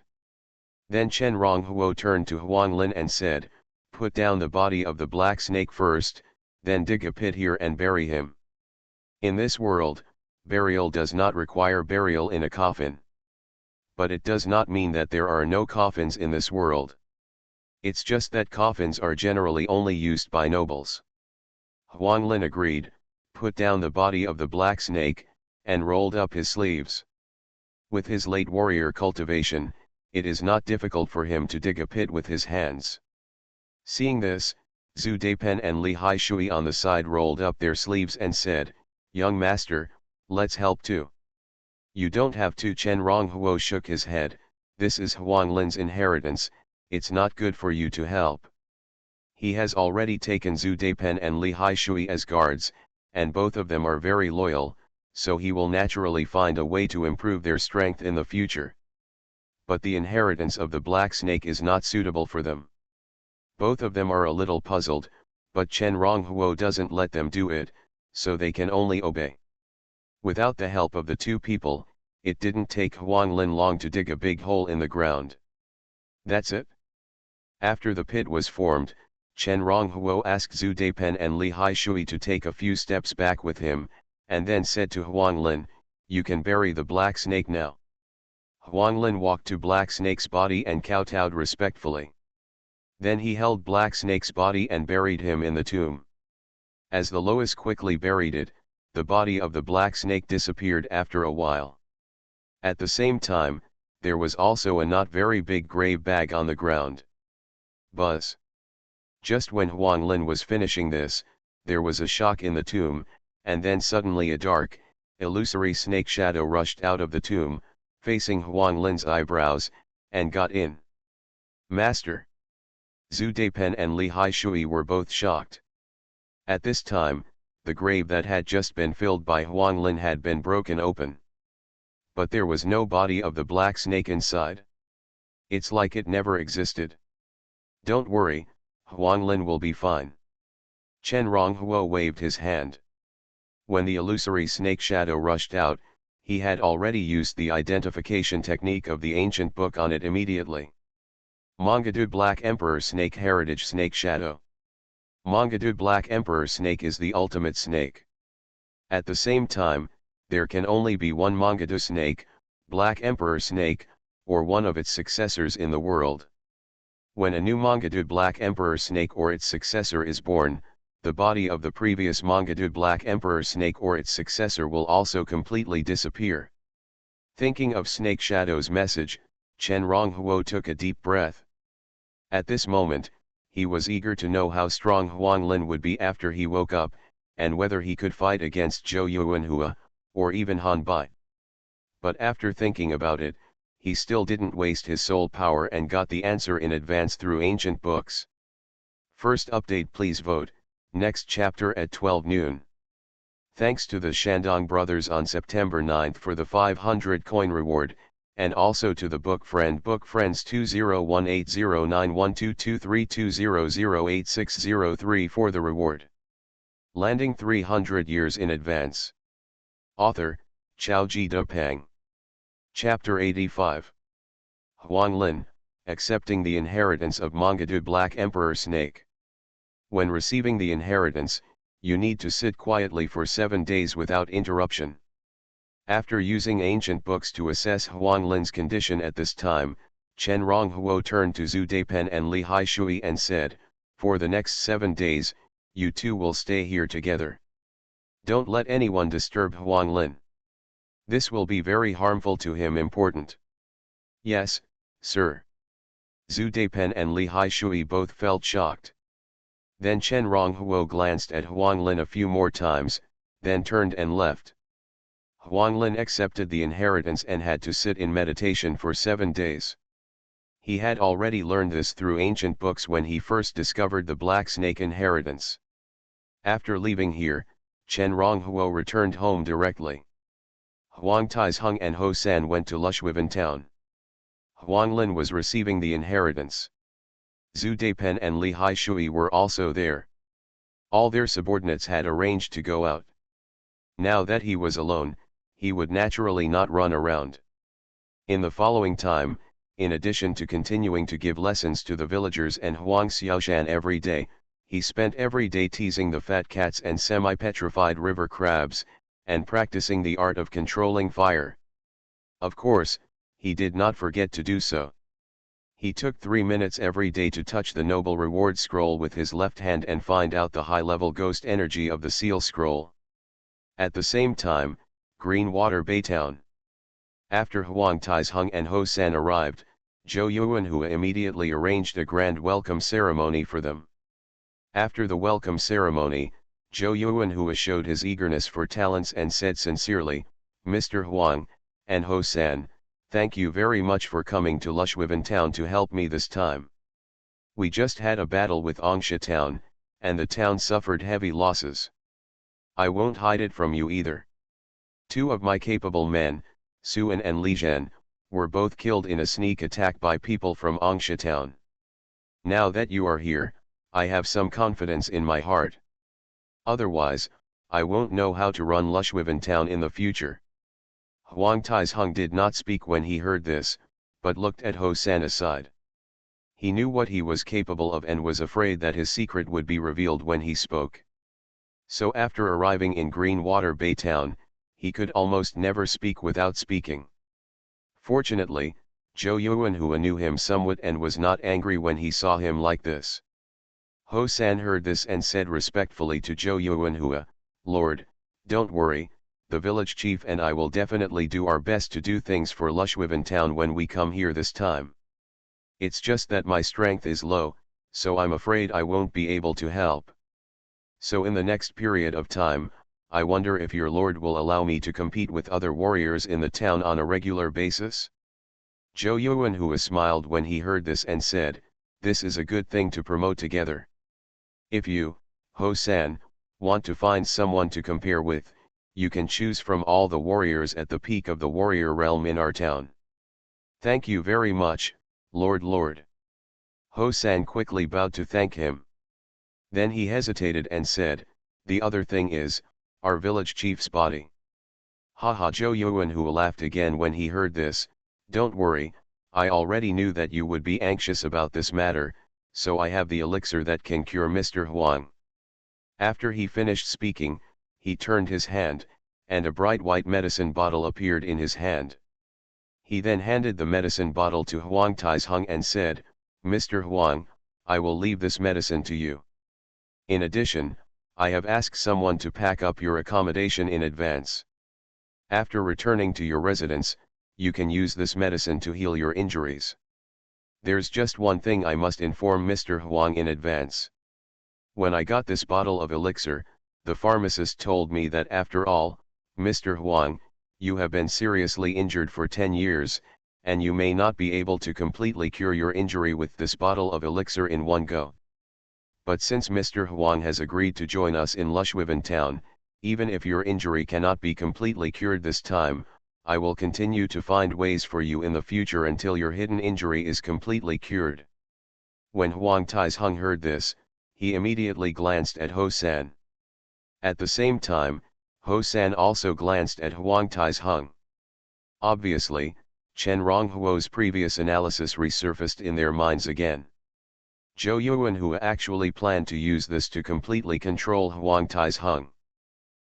Then Chen Ronghuo turned to Huanglin and said, "Put down the body of the black snake first, then dig a pit here and bury him." In this world, burial does not require burial in a coffin. But it does not mean that there are no coffins in this world. It's just that coffins are generally only used by nobles. Huanglin agreed, put down the body of the black snake, and rolled up his sleeves. With his late warrior cultivation, it is not difficult for him to dig a pit with his hands. Seeing this, Zhu Daipen and Li Haishui on the side rolled up their sleeves and said, "Young master, let's help too." "You don't have to." Chen Ronghuo shook his head, "This is Huanglin's inheritance, it's not good for you to help. He has already taken Zhu Daipen and Li Haishui as guards, and both of them are very loyal, so he will naturally find a way to improve their strength in the future. But the inheritance of the black snake is not suitable for them." Both of them are a little puzzled, but Chen Ronghuo doesn't let them do it, so they can only obey. Without the help of the two people, it didn't take Huanglin long to dig a big hole in the ground. "That's it?" After the pit was formed, Chen Ronghuo asked Zhu Daipen and Li Haishui to take a few steps back with him, and then said to Huanglin, "You can bury the black snake now." Huanglin walked to Black Snake's body and kowtowed respectfully. Then he held Black Snake's body and buried him in the tomb. As the Lois quickly buried it, the body of the black snake disappeared after a while. At the same time, there was also a not very big grave bag on the ground. Buzz! Just when Huanglin was finishing this, there was a shock in the tomb, and then suddenly a dark, illusory snake shadow rushed out of the tomb, facing Huanglin's eyebrows, and got in. "Master!" Zhu Daipen and Li Haishui were both shocked. At this time, the grave that had just been filled by Huanglin had been broken open. But there was no body of the black snake inside. It's like it never existed. "Don't worry, Huanglin will be fine." Chen Ronghuo waved his hand. When the illusory snake shadow rushed out, He had already used the identification technique of the ancient book on it immediately. Mongadud Black Emperor Snake Heritage Snake Shadow. Mongadud Black Emperor Snake is the ultimate snake. At the same time, there can only be one Mongadud snake, Black Emperor Snake, or one of its successors in the world. When a new Mongadud Black Emperor Snake or its successor is born, the body of the previous Mongadud Black Emperor Snake or its successor will also completely disappear. Thinking of Snake Shadow's message, Chen Ronghuo took a deep breath. At this moment, he was eager to know how strong Huang Lin would be after he woke up, and whether he could fight against Zhou Yuanhua, or even Han Bai. But after thinking about it, he still didn't waste his soul power and got the answer in advance through ancient books. First update, please vote, next chapter at 12 noon. Thanks to the Shandong brothers on September 9th for the 500 coin reward, and also to the book friends 201809122320086003 for the reward. Landing 300 years in advance. Author, Xiaoji Depeng. Chapter 85. Huang Lin, accepting the inheritance of Mongadud Black Emperor Snake. When receiving the inheritance, you need to sit quietly for 7 days without interruption. After using ancient books to assess Huang Lin's condition at this time, Chen Ronghuo turned to Zhu Deipen and Li Haishui and said, "For the next 7 days, you two will stay here together. Don't let anyone disturb Huang Lin. This will be very harmful to him." Important. Yes, sir. Zhu Deipen and Li Haishui both felt shocked. Then Chen Ronghuo glanced at Huang Lin a few more times, then turned and left. Huang Lin accepted the inheritance and had to sit in meditation for 7 days. He had already learned this through ancient books when he first discovered the Black Snake inheritance. After leaving here, Chen Ronghuo returned home directly. Huang Taizheng and Ho San went to Lushwiven town. Huang Lin was receiving the inheritance. Zhu Deipen and Li Haishui were also there. All their subordinates had arranged to go out. Now that he was alone, he would naturally not run around. In the following time, in addition to continuing to give lessons to the villagers and Huang Xiaoshan every day, he spent every day teasing the fat cats and semi-petrified river crabs, and practicing the art of controlling fire. Of course, he did not forget to do so. He took 3 minutes every day to touch the noble reward scroll with his left hand and find out the high-level ghost energy of the seal scroll. At the same time, Green Water Baytown. After Huang Taizheng and Ho San arrived, Zhou Yuanhua immediately arranged a grand welcome ceremony for them. After the welcome ceremony, Zhou Yuanhua showed his eagerness for talents and said sincerely, "Mr. Huang, and Ho San, thank you very much for coming to Lushwiven town to help me this time. We just had a battle with Angsha town, and the town suffered heavy losses. I won't hide it from you either. 2 of my capable men, Suan and Li Zhen, were both killed in a sneak attack by people from Angsha town. Now that you are here, I have some confidence in my heart. Otherwise, I won't know how to run Lushwiven town in the future." Huang Taizheng did not speak when he heard this, but looked at Ho San aside. He knew what he was capable of and was afraid that his secret would be revealed when he spoke. So after arriving in Green Water Baytown, he could almost never speak without speaking. Fortunately, Zhou Yuanhua knew him somewhat and was not angry when he saw him like this. Ho San heard this and said respectfully to Zhou Yuanhua, "Lord, don't worry, the village chief and I will definitely do our best to do things for Lushwiven town when we come here this time. It's just that my strength is low, so I'm afraid I won't be able to help. So in the next period of time, I wonder if your lord will allow me to compete with other warriors in the town on a regular basis?" Zhou Yuanhua smiled when he heard this and said, "This is a good thing to promote together. If you, Ho San, want to find someone to compare with, you can choose from all the warriors at the peak of the warrior realm in our town." "Thank you very much, Lord." Ho San quickly bowed to thank him. Then he hesitated and said, "The other thing is, our village chief's body." Haha, Zhou Yuanhua laughed again when he heard this. Don't worry, I already knew that you would be anxious about this matter, so I have the elixir that can cure Mr. Huang. After he finished speaking, he turned his hand, and a bright white medicine bottle appeared in his hand. He then handed the medicine bottle to Huang Taizheng and said, Mr. Huang, I will leave this medicine to you. In addition, I have asked someone to pack up your accommodation in advance. After returning to your residence, you can use this medicine to heal your injuries. There's just one thing I must inform Mr. Huang in advance. When I got this bottle of elixir, the pharmacist told me that after all, Mr. Huang, you have been seriously injured for 10 years, and you may not be able to completely cure your injury with this bottle of elixir in one go. But since Mr. Huang has agreed to join us in Lushwiven town, even if your injury cannot be completely cured this time, I will continue to find ways for you in the future until your hidden injury is completely cured. When Huang Taizheng heard this, he immediately glanced at Ho-san. At the same time, Ho-san also glanced at Huang Taizheng. Obviously, Chen Ronghuo's previous analysis resurfaced in their minds again. Zhou Yuanhua actually planned to use this to completely control Huang Taizheng.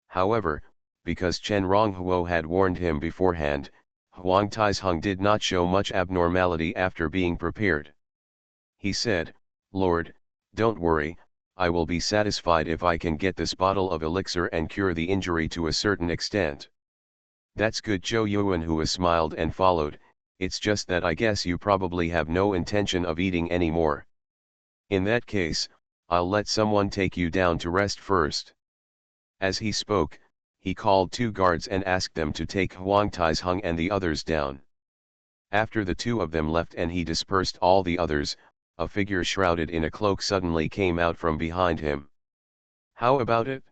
However, because Chen Ronghuo had warned him beforehand, Huang Taizheng did not show much abnormality after being prepared. He said, Lord, don't worry, I will be satisfied if I can get this bottle of elixir and cure the injury to a certain extent. That's good. Zhou Yuanhua smiled and followed, it's just that I guess you probably have no intention of eating anymore. In that case, I'll let someone take you down to rest first. As he spoke, he called 2 guards and asked them to take Huang Taizheng and the others down. After the 2 of them left and he dispersed all the others, a figure shrouded in a cloak suddenly came out from behind him. How about it?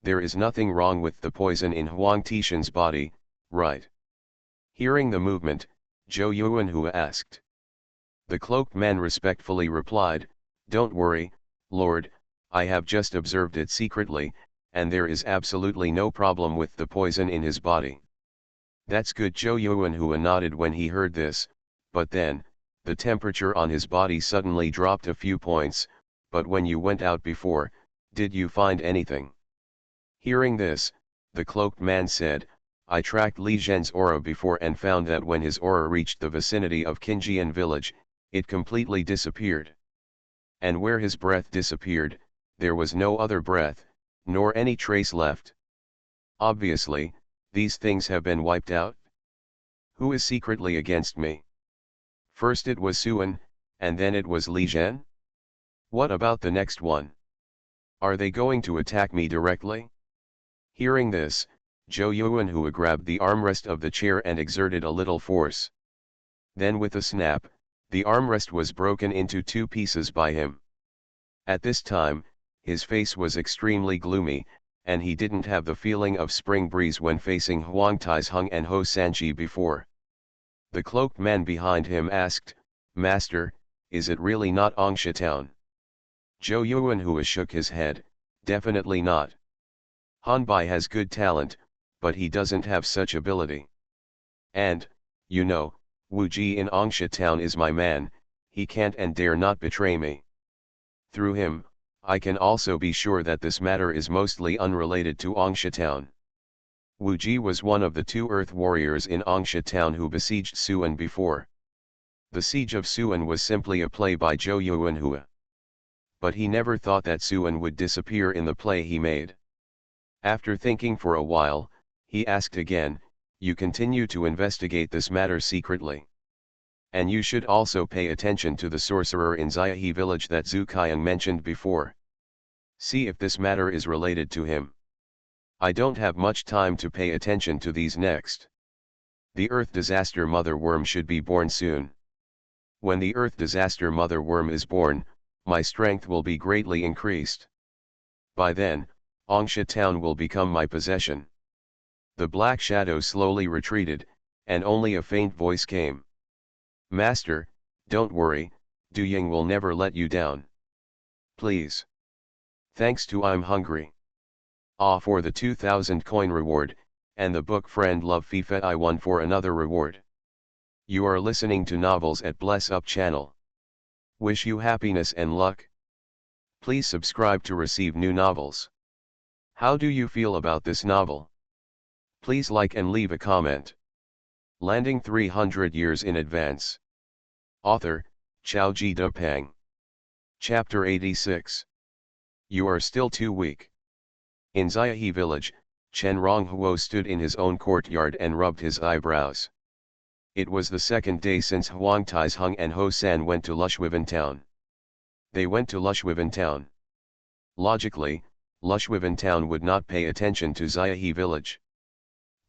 There is nothing wrong with the poison in Huang Tishan's body, right? Hearing the movement, Zhou Yuanhua asked. The cloaked man respectfully replied, Don't worry, Lord, I have just observed it secretly, and there is absolutely no problem with the poison in his body. That's good. Zhou Yuanhua nodded when he heard this, but then, the temperature on his body suddenly dropped a few points, but when you went out before, did you find anything? Hearing this, the cloaked man said, I tracked Li Zhen's aura before and found that when his aura reached the vicinity of Qinjian village, it completely disappeared. And where his breath disappeared, there was no other breath, nor any trace left. Obviously, these things have been wiped out. Who is secretly against me? First it was Xuan, and then it was Li Zhen? What about the next one? Are they going to attack me directly? Hearing this, Zhou Yuanhua grabbed the armrest of the chair and exerted a little force. Then with a snap, the armrest was broken into 2 pieces by him. At this time, his face was extremely gloomy, and he didn't have the feeling of spring breeze when facing Huang Taizheng and Ho Sanji before. The cloaked man behind him asked, Master, is it really not Angsha town? Zhou Yuanhua shook his head, definitely not. Hanbai has good talent, but he doesn't have such ability. And, you know, Wu Ji in Angsha town is my man, he can't and dare not betray me. Through him, I can also be sure that this matter is mostly unrelated to Angsha town. Wu Ji was one of the 2 earth warriors in Angsha town who besieged Xuan before. The siege of Xuan was simply a play by Zhou Yuanhua. But he never thought that Xuan would disappear in the play he made. After thinking for a while, he asked again, You continue to investigate this matter secretly. And you should also pay attention to the sorcerer in Xiahe village that Zhu Qian mentioned before. See if this matter is related to him. I don't have much time to pay attention to these next. The Earth Disaster Mother Worm should be born soon. When the Earth Disaster Mother Worm is born, my strength will be greatly increased. By then, Angsha town will become my possession. The black shadow slowly retreated, and only a faint voice came. Master, don't worry, Du Ying will never let you down. Please. Thanks to I'm hungry. Ah, for the 2000 coin reward, and the book Friend Love FIFA I1 for another reward. You are listening to Novels at Bless Up channel. Wish you happiness and luck. Please subscribe to receive new novels. How do you feel about this novel? Please like and leave a comment. Landing 300 years in advance. Author, Chao Ji Dupang. Chapter 86. You are still too weak. In Xiahe village, Chen Ronghuo stood in his own courtyard and rubbed his eyebrows. It was the second day since Huang Taizheng and Ho San went to Lushwiven town. They went to Lushwiven town. Logically, Lushwiven town would not pay attention to Xiahe village.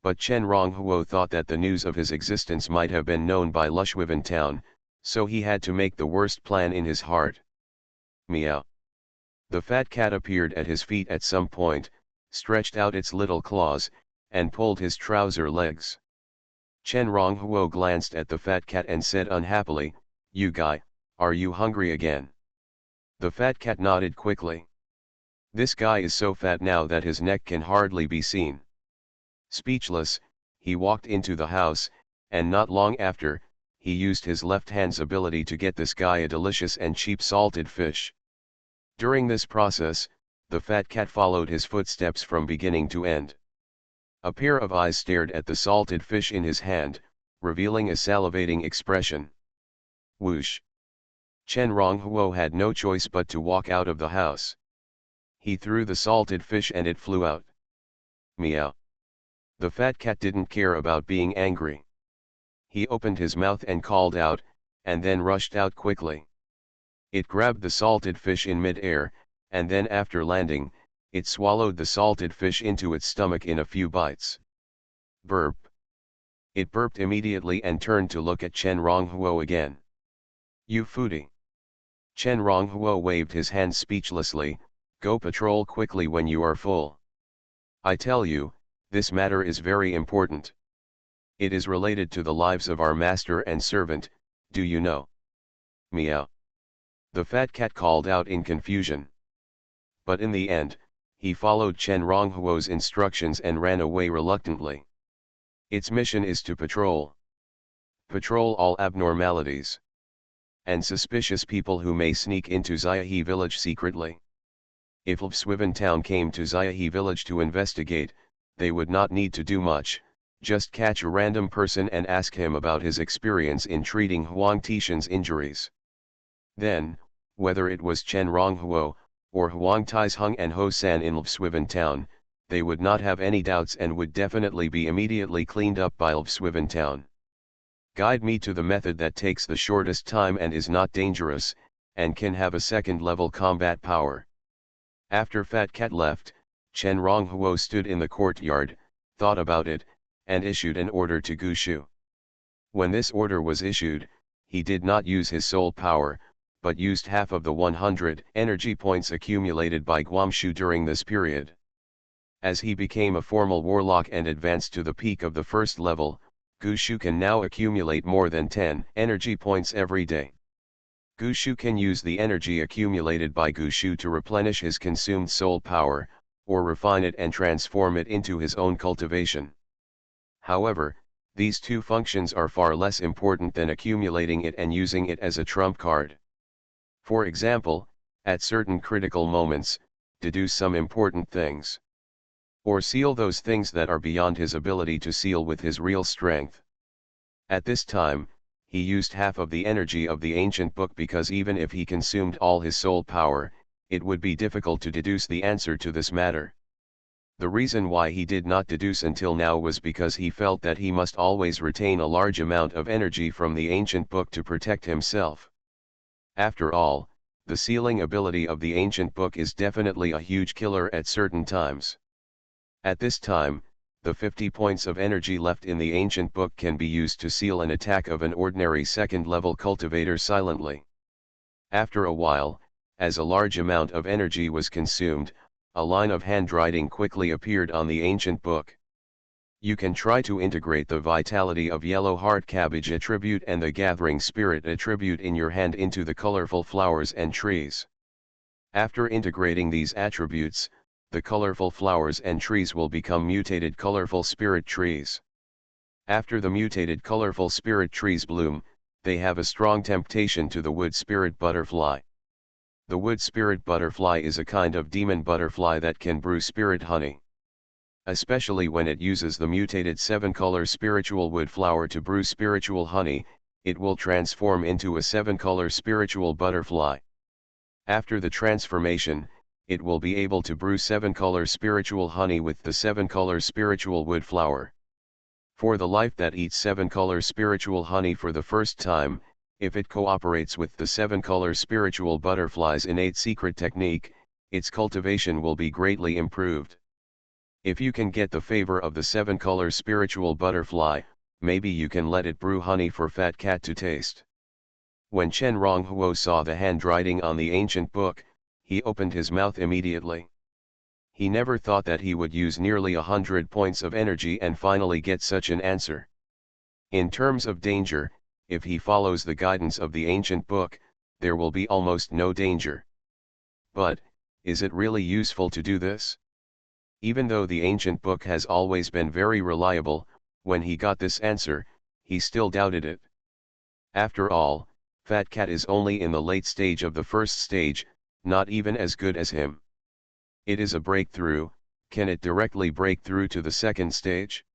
But Chen Ronghuo thought that the news of his existence might have been known by Lushwiven town, so he had to make the worst plan in his heart. Meow. The fat cat appeared at his feet at some point, stretched out its little claws, and pulled his trouser legs. Chen Ronghuo glanced at the fat cat and said unhappily, "You guy, are you hungry again?" The fat cat nodded quickly. This guy is so fat now that his neck can hardly be seen. Speechless, he walked into the house, and not long after, he used his left hand's ability to get this guy a delicious and cheap salted fish. During this process, the fat cat followed his footsteps from beginning to end. A pair of eyes stared at the salted fish in his hand, revealing a salivating expression. Whoosh! Chen Ronghuo had no choice but to walk out of the house. He threw the salted fish and it flew out. Meow. The fat cat didn't care about being angry. He opened his mouth and called out, and then rushed out quickly. It grabbed the salted fish in mid-air, and then after landing, it swallowed the salted fish into its stomach in a few bites. Burp. It burped immediately and turned to look at Chen Ronghuo again. You foodie. Chen Ronghuo waved his hand speechlessly, go patrol quickly when you are full. I tell you, this matter is very important. It is related to the lives of our master and servant, do you know? Meow. The fat cat called out in confusion. But in the end, he followed Chen Ronghuo's instructions and ran away reluctantly. Its mission is to patrol all abnormalities and suspicious people who may sneak into Xiahe village secretly. If Lushwiven town came to Xiahe village to investigate, they would not need to do much, just catch a random person and ask him about his experience in treating Huang Tishan's injuries. Then, whether it was Chen Ronghuo, or Huang Taizheng and Ho San in Lushwiven town, they would not have any doubts and would definitely be immediately cleaned up by Lushwiven town. Guide me to the method that takes the shortest time and is not dangerous, and can have a second-level combat power. After Fat Cat left, Chen Ronghuo stood in the courtyard, thought about it, and issued an order to Gu Shu. When this order was issued, he did not use his soul power, but used half of the 100 energy points accumulated by Guamshu during this period. As he became a formal warlock and advanced to the peak of the first level, Gu Shu can now accumulate more than 10 energy points every day. Gu Shu can use the energy accumulated by Gu Shu to replenish his consumed soul power, or refine it and transform it into his own cultivation. However, these two functions are far less important than accumulating it and using it as a trump card. For example, at certain critical moments, deduce some important things. Or seal those things that are beyond his ability to seal with his real strength. At this time, he used half of the energy of the ancient book because even if he consumed all his soul power, it would be difficult to deduce the answer to this matter. The reason why he did not deduce until now was because he felt that he must always retain a large amount of energy from the ancient book to protect himself. After all, the sealing ability of the ancient book is definitely a huge killer at certain times. At this time, the 50 points of energy left in the ancient book can be used to seal an attack of an ordinary second-level cultivator silently. After a while, as a large amount of energy was consumed, a line of handwriting quickly appeared on the ancient book. You can try to integrate the vitality of yellow heart cabbage attribute and the gathering spirit attribute in your hand into the colorful flowers and trees. After integrating these attributes, the colorful flowers and trees will become mutated colorful spirit trees. After the mutated colorful spirit trees bloom, they have a strong temptation to the wood spirit butterfly. The wood spirit butterfly is a kind of demon butterfly that can brew spirit honey. Especially when it uses the mutated 7-color spiritual wood flower to brew spiritual honey, it will transform into a 7-color spiritual butterfly. After the transformation, it will be able to brew 7-color spiritual honey with the 7-color spiritual wood flower. For the life that eats 7-color spiritual honey for the first time, if it cooperates with the 7-color spiritual butterfly's innate secret technique, its cultivation will be greatly improved. If you can get the favor of the 7-color spiritual butterfly, maybe you can let it brew honey for Fat Cat to taste. When Chen Ronghuo saw the handwriting on the ancient book, he opened his mouth immediately. He never thought that he would use nearly 100 points of energy and finally get such an answer. In terms of danger, if he follows the guidance of the ancient book, there will be almost no danger. But, is it really useful to do this? Even though the ancient book has always been very reliable, when he got this answer, he still doubted it. After all, Fat Cat is only in the late stage of the first stage, not even as good as him. It is a breakthrough, can it directly break through to the second stage?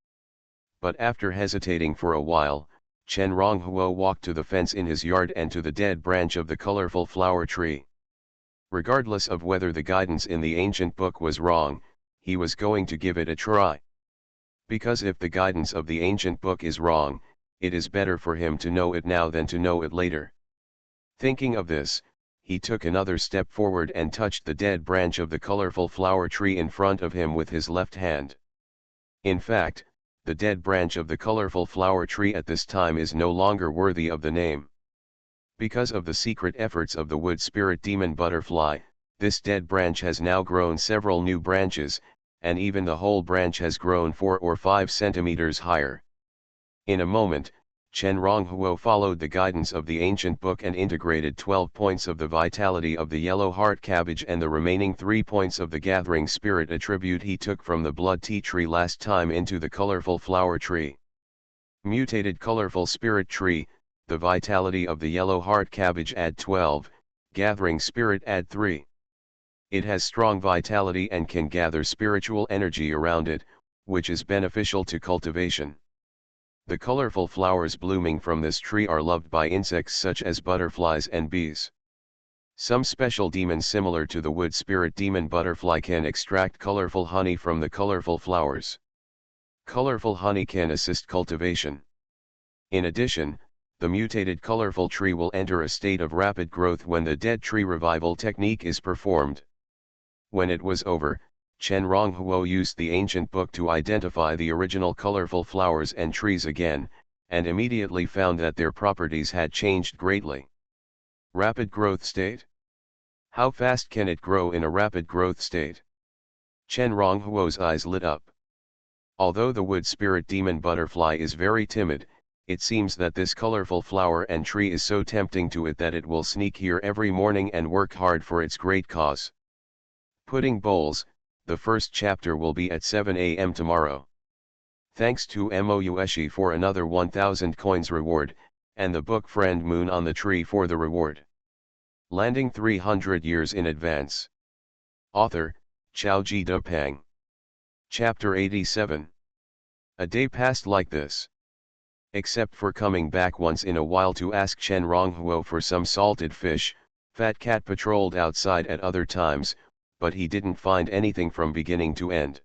But after hesitating for a while, Chen Ronghuo walked to the fence in his yard and to the dead branch of the colorful flower tree. Regardless of whether the guidance in the ancient book was wrong, he was going to give it a try. Because if the guidance of the ancient book is wrong, it is better for him to know it now than to know it later. Thinking of this, he took another step forward and touched the dead branch of the colorful flower tree in front of him with his left hand. In fact, the dead branch of the colorful flower tree at this time is no longer worthy of the name. Because of the secret efforts of the wood spirit demon butterfly, this dead branch has now grown several new branches, and even the whole branch has grown 4 or 5 centimeters higher. In a moment, Chen Ronghuo followed the guidance of the ancient book and integrated 12 points of the vitality of the yellow heart cabbage and the remaining 3 points of the gathering spirit attribute he took from the blood tea tree last time into the colorful flower tree. Mutated colorful spirit tree, the vitality of the yellow heart cabbage add 12, gathering spirit add 3. It has strong vitality and can gather spiritual energy around it, which is beneficial to cultivation. The colorful flowers blooming from this tree are loved by insects such as butterflies and bees. Some special demons similar to the wood spirit demon butterfly can extract colorful honey from the colorful flowers. Colorful honey can assist cultivation. In addition, the mutated colorful tree will enter a state of rapid growth when the dead tree revival technique is performed. When it was over, Chen Ronghuo used the ancient book to identify the original colorful flowers and trees again, and immediately found that their properties had changed greatly. Rapid growth state? How fast can it grow in a rapid growth state? Chen Ronghuo's eyes lit up. Although the wood spirit demon butterfly is very timid, it seems that this colorful flower and tree is so tempting to it that it will sneak here every morning and work hard for its great cause. Pudding bowls, the first chapter will be at 7 a.m. tomorrow. Thanks to Moueshi for another 1000 coins reward, and the book Friend Moon on the Tree for the reward. Landing 300 years in advance. Author, Xiaoji Depeng. Chapter 87. A day passed like this. Except for coming back once in a while to ask Chen Ronghuo for some salted fish, Fat Cat patrolled outside at other times, but he didn't find anything from beginning to end.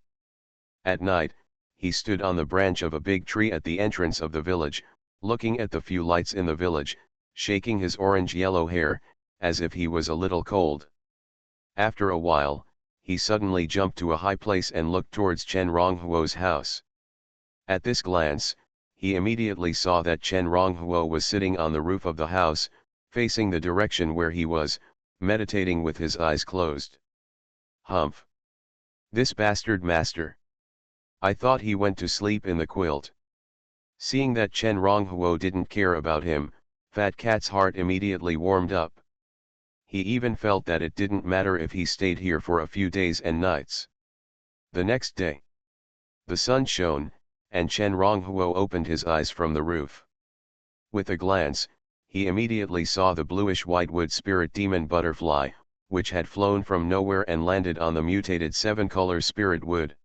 At night, he stood on the branch of a big tree at the entrance of the village, looking at the few lights in the village, shaking his orange-yellow hair, as if he was a little cold. After a while, he suddenly jumped to a high place and looked towards Chen Ronghuo's house. At this glance, he immediately saw that Chen Ronghuo was sitting on the roof of the house, facing the direction where he was, meditating with his eyes closed. Humph! This bastard master! I thought he went to sleep in the quilt. Seeing that Chen Ronghuo didn't care about him, Fat Cat's heart immediately warmed up. He even felt that it didn't matter if he stayed here for a few days and nights. The next day, the sun shone, and Chen Ronghuo opened his eyes from the roof. With a glance, he immediately saw the bluish-white wood spirit demon butterfly, which had flown from nowhere and landed on the mutated 7-color spirit wood.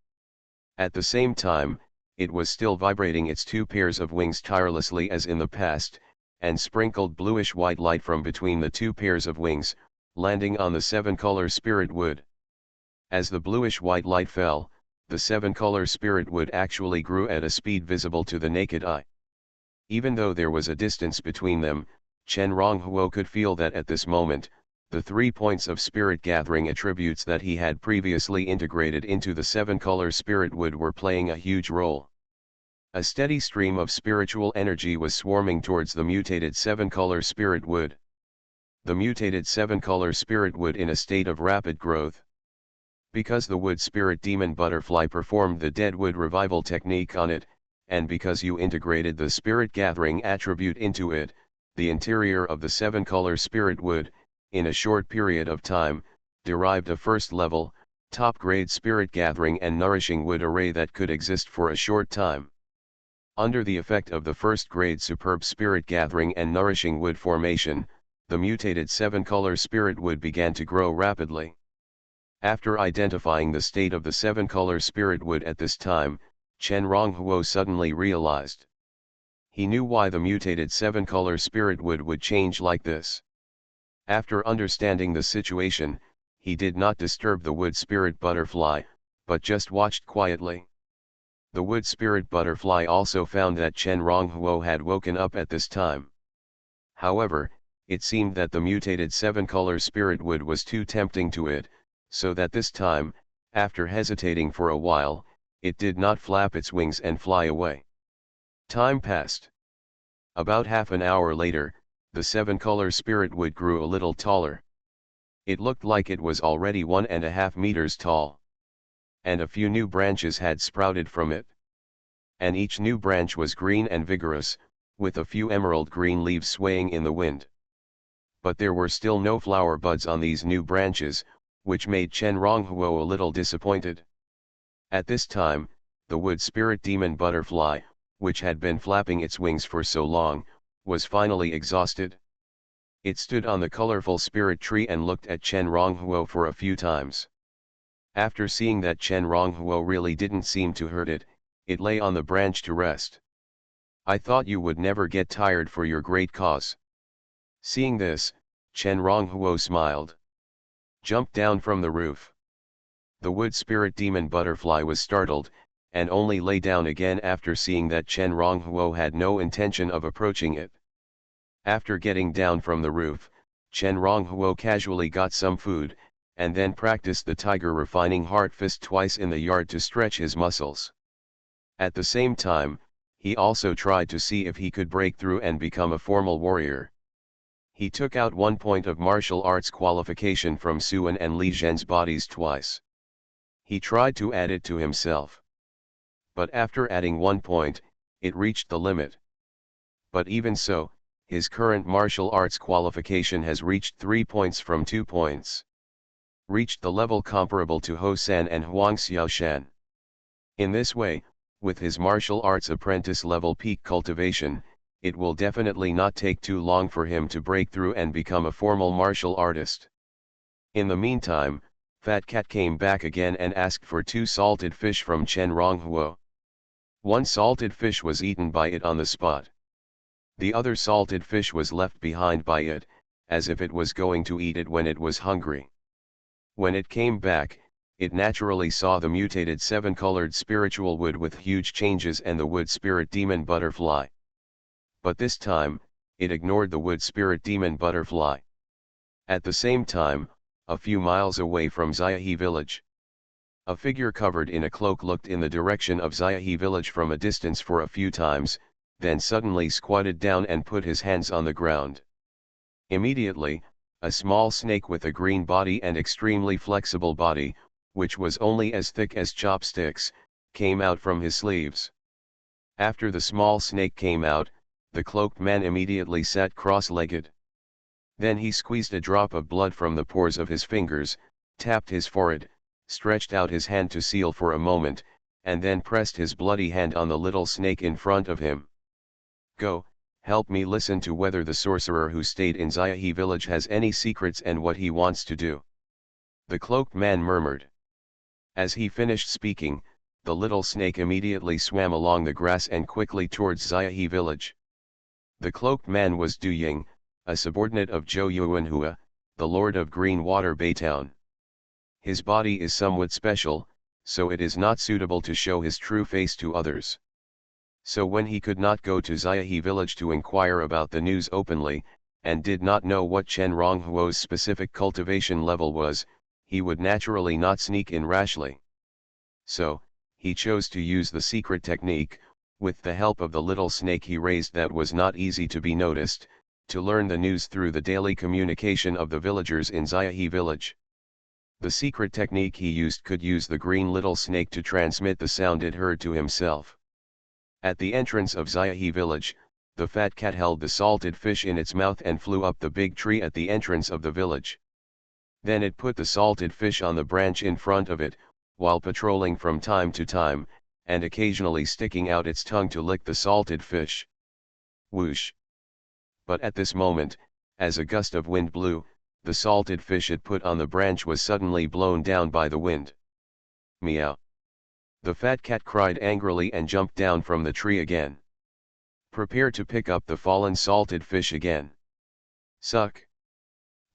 At the same time, it was still vibrating its 2 pairs of wings tirelessly as in the past, and sprinkled bluish-white light from between the 2 pairs of wings, landing on the 7-color spirit wood. As the bluish-white light fell, the 7-color spirit wood actually grew at a speed visible to the naked eye. Even though there was a distance between them, Chen Ronghuo could feel that at this moment, the 3 points of spirit gathering attributes that he had previously integrated into the 7-color spirit wood were playing a huge role. A steady stream of spiritual energy was swarming towards the mutated 7-color spirit wood. The mutated 7-color spirit wood in a state of rapid growth. Because the wood spirit demon butterfly performed the dead wood revival technique on it, and because you integrated the spirit gathering attribute into it, the interior of the 7-color spirit wood, in a short period of time, derived a first-level, top-grade spirit gathering and nourishing wood array that could exist for a short time. Under the effect of the first-grade superb spirit gathering and nourishing wood formation, the mutated 7-color spirit wood began to grow rapidly. After identifying the state of the 7-color spirit wood at this time, Chen Ronghuo suddenly realized. He knew why the mutated 7-color spirit wood would change like this. After understanding the situation, he did not disturb the wood spirit butterfly, but just watched quietly. The wood spirit butterfly also found that Chen Ronghuo had woken up at this time. However, it seemed that the mutated 7-color spirit wood was too tempting to it, so that this time, after hesitating for a while, it did not flap its wings and fly away. Time passed. About half an hour later, the 7-color spirit wood grew a little taller. It looked like it was already 1.5 meters tall. And a few new branches had sprouted from it. And each new branch was green and vigorous, with a few emerald green leaves swaying in the wind. But there were still no flower buds on these new branches, which made Chen Ronghuo a little disappointed. At this time, the wood spirit demon butterfly, which had been flapping its wings for so long, was finally exhausted. It stood on the colorful spirit tree and looked at Chen Ronghuo for a few times. After seeing that Chen Ronghuo really didn't seem to hurt it, it lay on the branch to rest. "I thought you would never get tired for your great cause." Seeing this, Chen Ronghuo smiled. Jumped down from the roof. The wood spirit demon butterfly was startled, and only lay down again after seeing that Chen Ronghuo had no intention of approaching it. After getting down from the roof, Chen Ronghuo casually got some food, and then practiced the tiger refining heart fist twice in the yard to stretch his muscles. At the same time, he also tried to see if he could break through and become a formal warrior. He took out 1 point of martial arts qualification from Xuanhuan and Li Zhen's bodies twice. He tried to add it to himself. But after adding 1 point, it reached the limit. But even so, his current martial arts qualification has reached 3 points from 2 points. Reached the level comparable to Ho San and Huang Xiaoshan. In this way, with his martial arts apprentice level peak cultivation, it will definitely not take too long for him to break through and become a formal martial artist. In the meantime, Fat Cat came back again and asked for 2 salted fish from Chen Ronghuo. 1 salted fish was eaten by it on the spot. The other salted fish was left behind by it, as if it was going to eat it when it was hungry. When it came back, it naturally saw the mutated 7-colored spiritual wood with huge changes and the wood spirit demon butterfly. But this time, it ignored the wood spirit demon butterfly. At the same time, a few miles away from Xiaohe village, a figure covered in a cloak looked in the direction of Xiaohe village from a distance for a few times, then suddenly squatted down and put his hands on the ground. Immediately, a small snake with a green body and extremely flexible body, which was only as thick as chopsticks, came out from his sleeves. After the small snake came out, the cloaked man immediately sat cross-legged. Then he squeezed a drop of blood from the pores of his fingers, tapped his forehead, stretched out his hand to seal for a moment, and then pressed his bloody hand on the little snake in front of him. Go, help me listen to whether the sorcerer who stayed in Xiaohe village has any secrets and what he wants to do. The cloaked man murmured. As he finished speaking, the little snake immediately swam along the grass and quickly towards Xiaohe village. The cloaked man was Du Ying, a subordinate of Zhou Yuanhua, the lord of Green Water Baytown. His body is somewhat special, so it is not suitable to show his true face to others. So when he could not go to Xiaohe village to inquire about the news openly, and did not know what Chen Ronghuo's specific cultivation level was, he would naturally not sneak in rashly. So, he chose to use the secret technique, with the help of the little snake he raised that was not easy to be noticed, to learn the news through the daily communication of the villagers in Xiaohe village. The secret technique he used could use the green little snake to transmit the sound it heard to himself. At the entrance of Xiaohe village, the fat cat held the salted fish in its mouth and flew up the big tree at the entrance of the village. Then it put the salted fish on the branch in front of it, while patrolling from time to time, and occasionally sticking out its tongue to lick the salted fish. Whoosh! But at this moment, as a gust of wind blew, the salted fish it put on the branch was suddenly blown down by the wind. Meow! The fat cat cried angrily and jumped down from the tree again. Prepare to pick up the fallen salted fish again. Suck!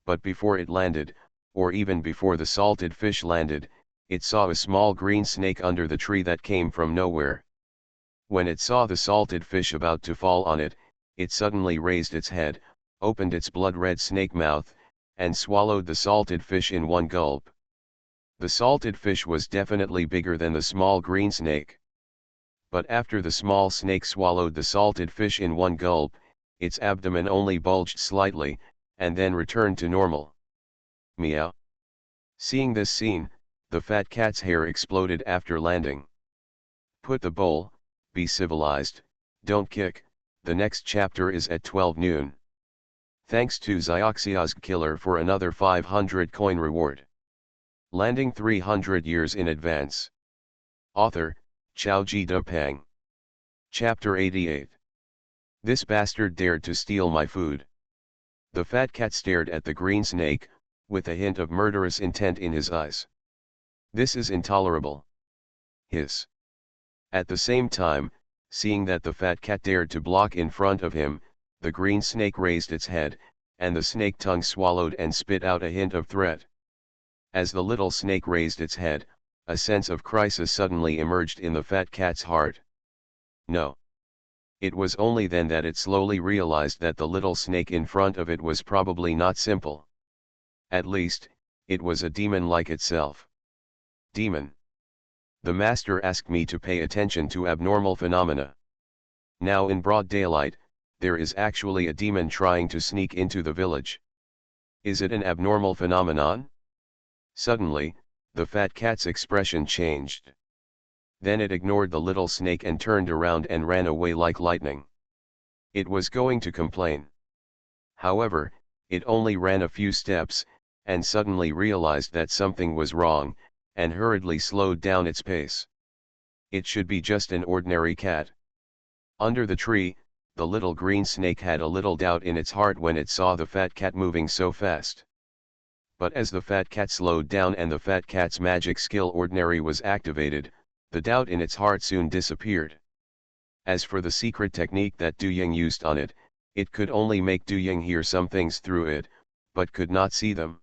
But before it landed, or even before the salted fish landed, it saw a small green snake under the tree that came from nowhere. When it saw the salted fish about to fall on it, it suddenly raised its head, opened its blood-red snake mouth, and swallowed the salted fish in one gulp. The salted fish was definitely bigger than the small green snake. But after the small snake swallowed the salted fish in one gulp, its abdomen only bulged slightly, and then returned to normal. Meow! Seeing this scene, the fat cat's hair exploded after landing. Put the bowl, be civilized, don't kick. The next chapter is at 12 noon. Thanks to Xioxiazg Killer for another 500 coin reward. Landing 300 years in advance. Author, Xiaoji Depeng. Chapter 88. This bastard dared to steal my food. The fat cat stared at the green snake, with a hint of murderous intent in his eyes. This is intolerable. Hiss. At the same time, seeing that the fat cat dared to block in front of him, the green snake raised its head, and the snake tongue swallowed and spit out a hint of threat. As the little snake raised its head, a sense of crisis suddenly emerged in the fat cat's heart. No. It was only then that it slowly realized that the little snake in front of it was probably not simple. At least, it was a demon like itself. Demon. The master asked me to pay attention to abnormal phenomena. Now in broad daylight, there is actually a demon trying to sneak into the village. Is it an abnormal phenomenon? Suddenly, the fat cat's expression changed. Then it ignored the little snake and turned around and ran away like lightning. It was going to complain. However, it only ran a few steps, and suddenly realized that something was wrong, and hurriedly slowed down its pace. It should be just an ordinary cat. Under the tree, the little green snake had a little doubt in its heart when it saw the fat cat moving so fast. But as the fat cat slowed down and the fat cat's magic skill ordinary was activated, the doubt in its heart soon disappeared. As for the secret technique that Du Ying used on it, it could only make Du Ying hear some things through it, but could not see them.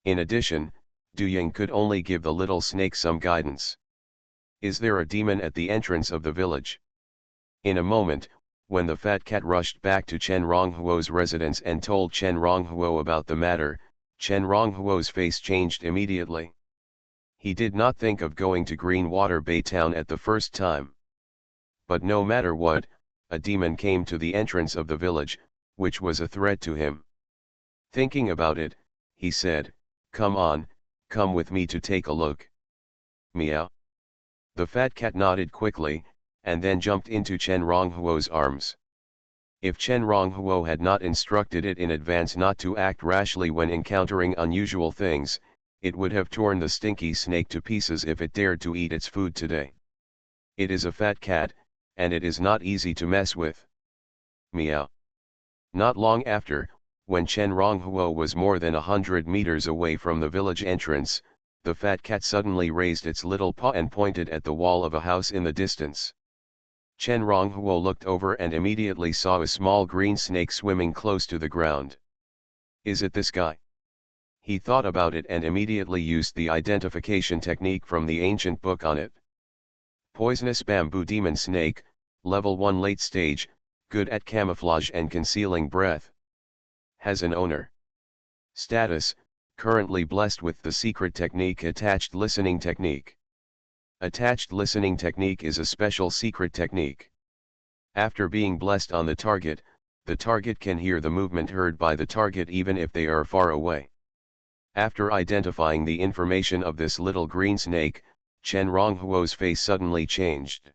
In addition, Du Ying could only give the little snake some guidance. Is there a demon at the entrance of the village? In a moment, when the fat cat rushed back to Chen Ronghuo's residence and told Chen Ronghuo about the matter, Chen Ronghuo's face changed immediately. He did not think of going to Green Water Baytown at the first time. But no matter what, a demon came to the entrance of the village, which was a threat to him. Thinking about it, he said, "Come on, come with me to take a look." Meow. The fat cat nodded quickly, and then jumped into Chen Ronghuo's arms. If Chen Ronghuo had not instructed it in advance not to act rashly when encountering unusual things, It would have torn the stinky snake to pieces if it dared to eat its food today. It is a fat cat, and it is not easy to mess with. Meow. Not long after, when Chen Ronghuo was more than 100 meters away from the village entrance, the fat cat suddenly raised its little paw and pointed at the wall of a house in the distance. Chen Ronghuo looked over and immediately saw a small green snake swimming close to the ground. Is it this guy? He thought about it and immediately used the identification technique from the ancient book on it. Poisonous bamboo demon snake, level 1 late stage, good at camouflage and concealing breath. Has an owner. Status, currently blessed with the secret technique attached listening technique. Attached listening technique is a special secret technique. After being blessed on the target can hear the movement heard by the target even if they are far away. After identifying the information of this little green snake, Chen Ronghuo's face suddenly changed.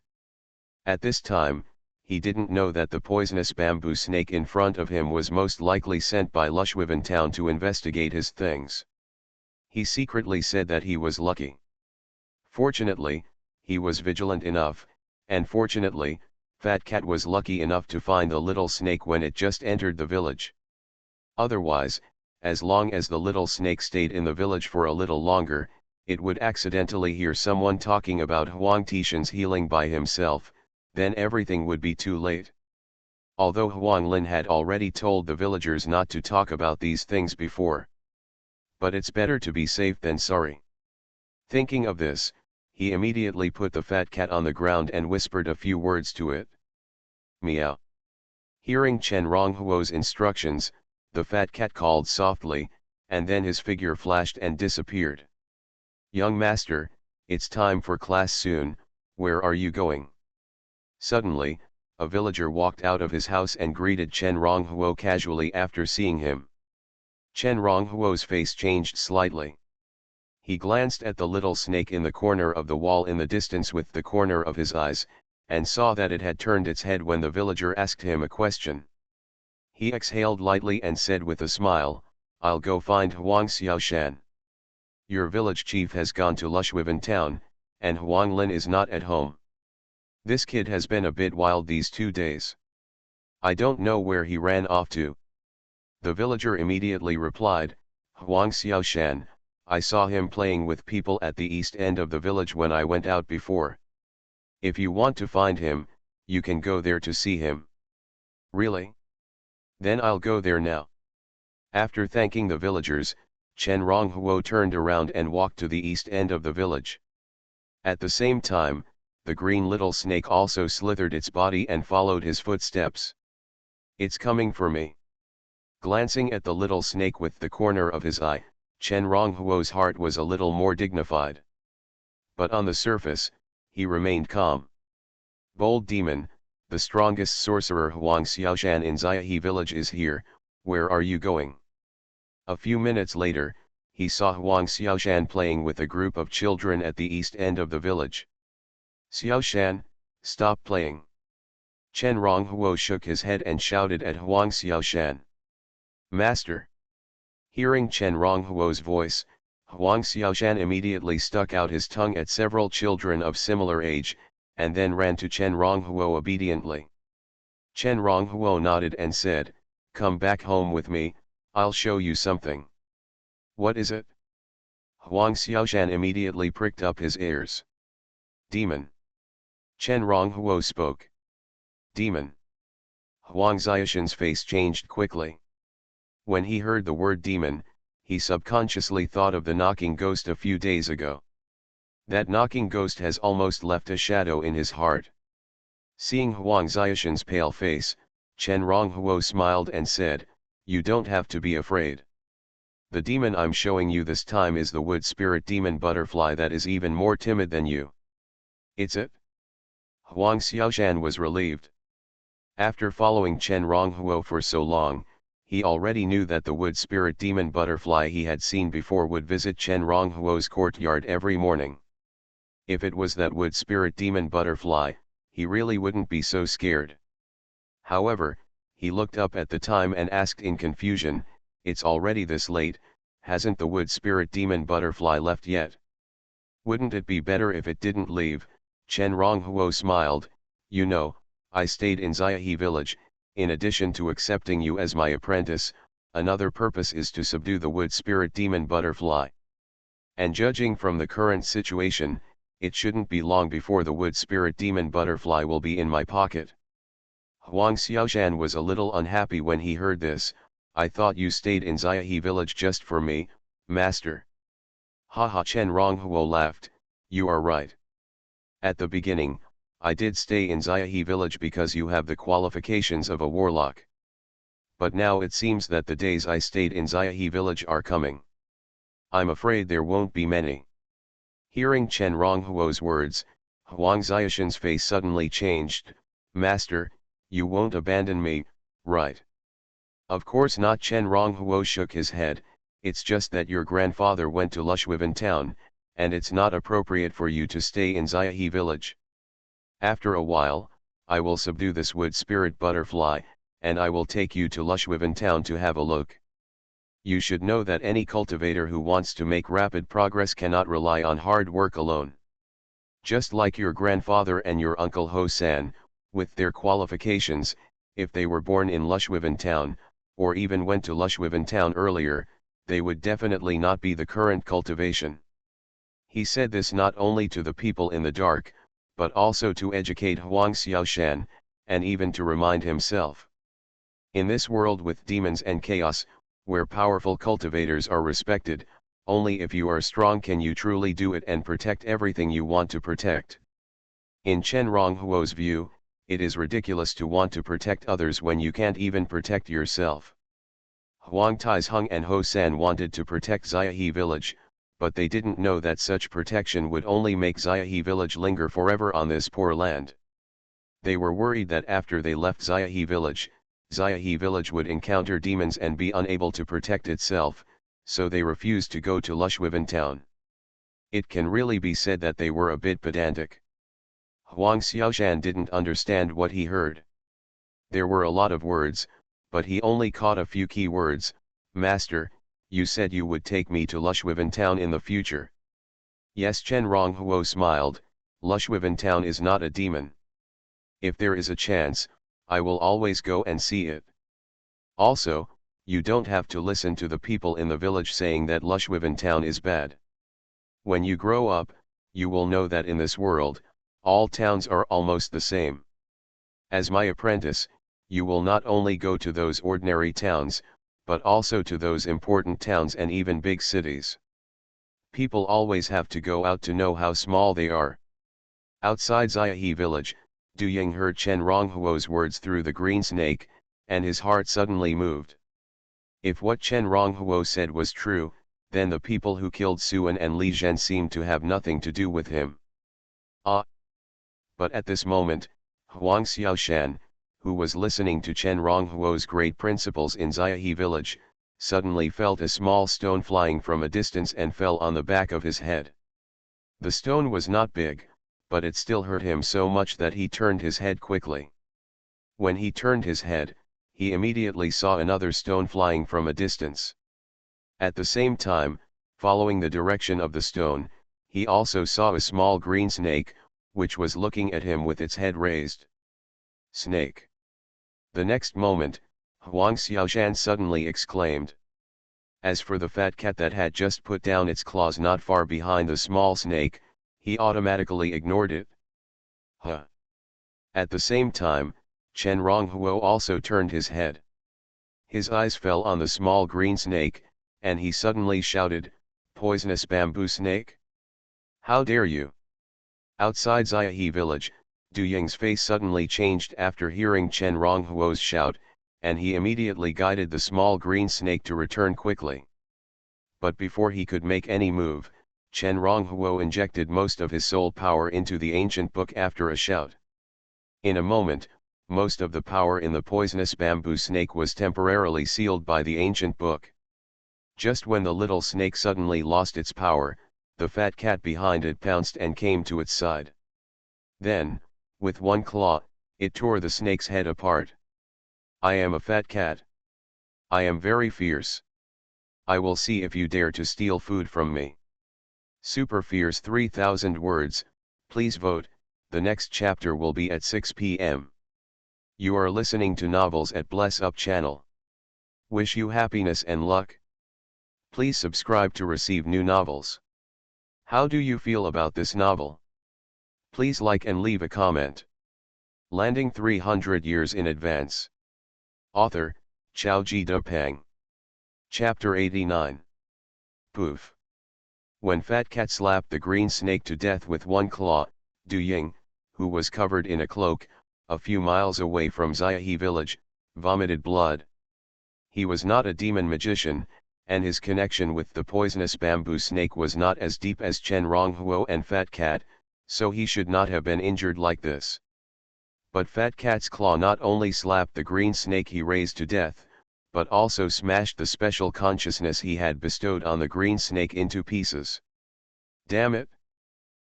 At this time, he didn't know that the poisonous bamboo snake in front of him was most likely sent by Xuanhuan town to investigate his things. He secretly said that he was lucky. Fortunately, he was vigilant enough, and fortunately, Fat Cat was lucky enough to find the little snake when it just entered the village. Otherwise, as long as the little snake stayed in the village for a little longer, it would accidentally hear someone talking about Huang Tishan's healing by himself, then everything would be too late. Although Huang Lin had already told the villagers not to talk about these things before. But it's better to be safe than sorry. Thinking of this, he immediately put the fat cat on the ground and whispered a few words to it. Meow. Hearing Chen Ronghuo's instructions, the fat cat called softly, and then his figure flashed and disappeared. Young master, it's time for class soon, where are you going? Suddenly, a villager walked out of his house and greeted Chen Ronghuo casually after seeing him. Chen Ronghuo's face changed slightly. He glanced at the little snake in the corner of the wall in the distance with the corner of his eyes, and saw that it had turned its head when the villager asked him a question. He exhaled lightly and said with a smile, I'll go find Huang Xiaoshan. Your village chief has gone to Xuanhuan town, and Huang Lin is not at home. This kid has been a bit wild these 2 days. I don't know where he ran off to. The villager immediately replied, Huang Xiaoshan, I saw him playing with people at the east end of the village when I went out before. If you want to find him, you can go there to see him. Really? Then I'll go there now. After thanking the villagers, Chen Ronghuo turned around and walked to the east end of the village. At the same time, the green little snake also slithered its body and followed his footsteps. It's coming for me. Glancing at the little snake with the corner of his eye, Chen Ronghuo's heart was a little more dignified. But on the surface, he remained calm. Bold demon, the strongest sorcerer Huang Xiaoshan in Ziahe village is here, where are you going? A few minutes later, he saw Huang Xiaoshan playing with a group of children at the east end of the village. Xiaoshan, stop playing. Chen Ronghuo shook his head and shouted at Huang Xiaoshan. Master. Hearing Chen Ronghuo's voice, Huang Xiaoshan immediately stuck out his tongue at several children of similar age, and then ran to Chen Ronghuo obediently. Chen Ronghuo nodded and said, Come back home with me, I'll show you something. What is it? Huang Xiaoshan immediately pricked up his ears. Demon. Chen Ronghuo spoke. Demon. Huang Xiaoshan's face changed quickly. When he heard the word demon, he subconsciously thought of the knocking ghost a few days ago. That knocking ghost has almost left a shadow in his heart. Seeing Huang Xiaoshan's pale face, Chen Ronghuo smiled and said, You don't have to be afraid. The demon I'm showing you this time is the wood spirit demon butterfly that is even more timid than you. It's it? Huang Xiaoshan was relieved. After following Chen Ronghuo for so long, he already knew that the wood spirit demon butterfly he had seen before would visit Chen Ronghuo's courtyard every morning. If it was that wood spirit demon butterfly, he really wouldn't be so scared. However, he looked up at the time and asked in confusion, It's already this late, hasn't the wood spirit demon butterfly left yet? Wouldn't it be better if it didn't leave? Chen Ronghuo smiled. You know, I stayed in Xiaohe village. In addition to accepting you as my apprentice, another purpose is to subdue the wood spirit demon butterfly. And judging from the current situation, it shouldn't be long before the wood spirit demon butterfly will be in my pocket. Huang Xiaoshan was a little unhappy when he heard this. I thought you stayed in Xiaohe village just for me, master. Haha, Chen Ronghuo laughed. You are right. At the beginning, I did stay in Xiaohe village because you have the qualifications of a warlock. But now it seems that the days I stayed in Xiaohe village are coming. I'm afraid there won't be many. Hearing Chen Ronghuo's words, Huang Xiaoshan's face suddenly changed. Master, you won't abandon me, right? Of course not. Chen Ronghuo shook his head. It's just that your grandfather went to Lushwiven town, and it's not appropriate for you to stay in Xiaohe village. After a while, I will subdue this wood spirit butterfly, and I will take you to Lushwiven town to have a look. You should know that any cultivator who wants to make rapid progress cannot rely on hard work alone. Just like your grandfather and your uncle Ho-san, with their qualifications, if they were born in Lushwiven town, or even went to Lushwiven town earlier, they would definitely not be the current cultivation. He said this not only to the people in the dark, but also to educate Huang Xiaoshan, and even to remind himself. In this world with demons and chaos, where powerful cultivators are respected, only if you are strong can you truly do it and protect everything you want to protect. In Chen Ronghuo's view, it is ridiculous to want to protect others when you can't even protect yourself. Huang Taizhong and Ho-san wanted to protect Xiaohe village, but they didn't know that such protection would only make Xiaohe village linger forever on this poor land. They were worried that after they left Xiaohe village would encounter demons and be unable to protect itself, so they refused to go to Lushwiven town. It can really be said that they were a bit pedantic. Huang Xiaoshan didn't understand what he heard. There were a lot of words, but he only caught a few key words. Master, you said you would take me to Lushwiven town in the future. Yes, Chen Ronghuo smiled. Lushwiven town is not a demon. If there is a chance, I will always go and see it. Also, you don't have to listen to the people in the village saying that Lushwiven town is bad. When you grow up, you will know that in this world, all towns are almost the same. As my apprentice, you will not only go to those ordinary towns, but also to those important towns and even big cities. People always have to go out to know how small they are. Outside Xiaohe village, Du Ying heard Chen Ronghuo's words through the green snake, and his heart suddenly moved. If what Chen Ronghuo said was true, then the people who killed Xuan and Li Zhen seemed to have nothing to do with him. But at this moment, Huang Xiaoshan, who was listening to Chen Ronghuo's great principles in Xiaohe village, suddenly felt a small stone flying from a distance and fell on the back of his head. The stone was not big, but it still hurt him so much that he turned his head quickly. When he turned his head, he immediately saw another stone flying from a distance. At the same time, following the direction of the stone, he also saw a small green snake, which was looking at him with its head raised. Snake. The next moment, Huang Xiaoshan suddenly exclaimed. As for the fat cat that had just put down its claws not far behind the small snake, he automatically ignored it. Huh. At the same time, Chen Ronghuo also turned his head. His eyes fell on the small green snake, and he suddenly shouted, "Poisonous bamboo snake? How dare you!" Outside Xiaohe village, Du Ying's face suddenly changed after hearing Chen Ronghuo's shout, and he immediately guided the small green snake to return quickly. But before he could make any move, Chen Ronghuo injected most of his soul power into the ancient book after a shout. In a moment, most of the power in the poisonous bamboo snake was temporarily sealed by the ancient book. Just when the little snake suddenly lost its power, the fat cat behind it pounced and came to its side. Then, with one claw, it tore the snake's head apart. I am a fat cat. I am very fierce. I will see if you dare to steal food from me. Super fierce 3000 words, please vote, the next chapter will be at 6 p.m. You are listening to Novels at Bless Up channel. Wish you happiness and luck. Please subscribe to receive new novels. How do you feel about this novel? Please like and leave a comment. Landing 300 years in advance. Author, Xiaoji Depeng. Chapter 89. Poof. When Fat Cat slapped the green snake to death with one claw, Du Ying, who was covered in a cloak, a few miles away from Xiaohe village, vomited blood. He was not a demon magician, and his connection with the poisonous bamboo snake was not as deep as Chen Ronghuo and Fat Cat, so he should not have been injured like this. But Fat Cat's claw not only slapped the green snake he raised to death, but also smashed the special consciousness he had bestowed on the green snake into pieces. Damn it!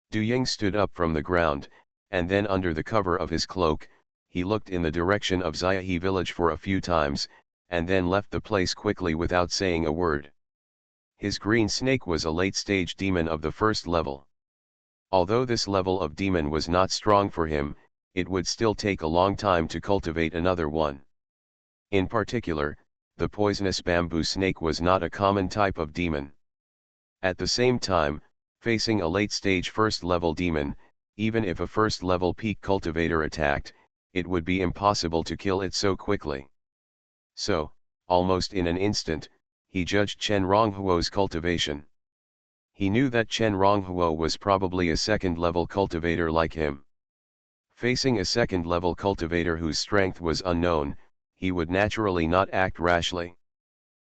Du Ying stood up from the ground, and then under the cover of his cloak, he looked in the direction of Xiaohe village for a few times, and then left the place quickly without saying a word. His green snake was a late-stage demon of the first level. Although this level of demon was not strong for him, it would still take a long time to cultivate another one. In particular, the poisonous bamboo snake was not a common type of demon. At the same time, facing a late-stage first-level demon, even if a first-level peak cultivator attacked, it would be impossible to kill it so quickly. So, almost in an instant, he judged Chen Ronghuo's cultivation. He knew that Chen Ronghuo was probably a second-level cultivator like him. Facing a second-level cultivator whose strength was unknown, he would naturally not act rashly.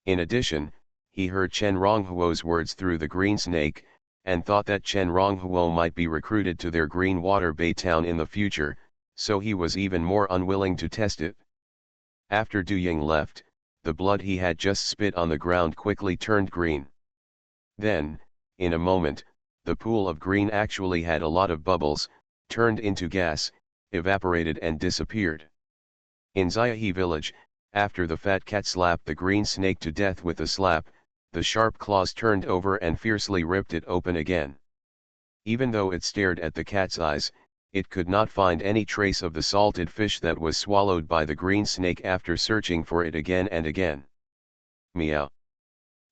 In addition, he heard Chen Ronghuo's words through the green snake, and thought that Chen Ronghuo might be recruited to their Green Water Bay town in the future, so he was even more unwilling to test it. After Du Ying left, the blood he had just spit on the ground quickly turned green. Then, in a moment, the pool of green actually had a lot of bubbles, turned into gas, evaporated and disappeared. In Xiaohe village, after the Fat Cat slapped the green snake to death with a slap, the sharp claws turned over and fiercely ripped it open again. Even though it stared at the cat's eyes, it could not find any trace of the salted fish that was swallowed by the green snake after searching for it again and again. Meow.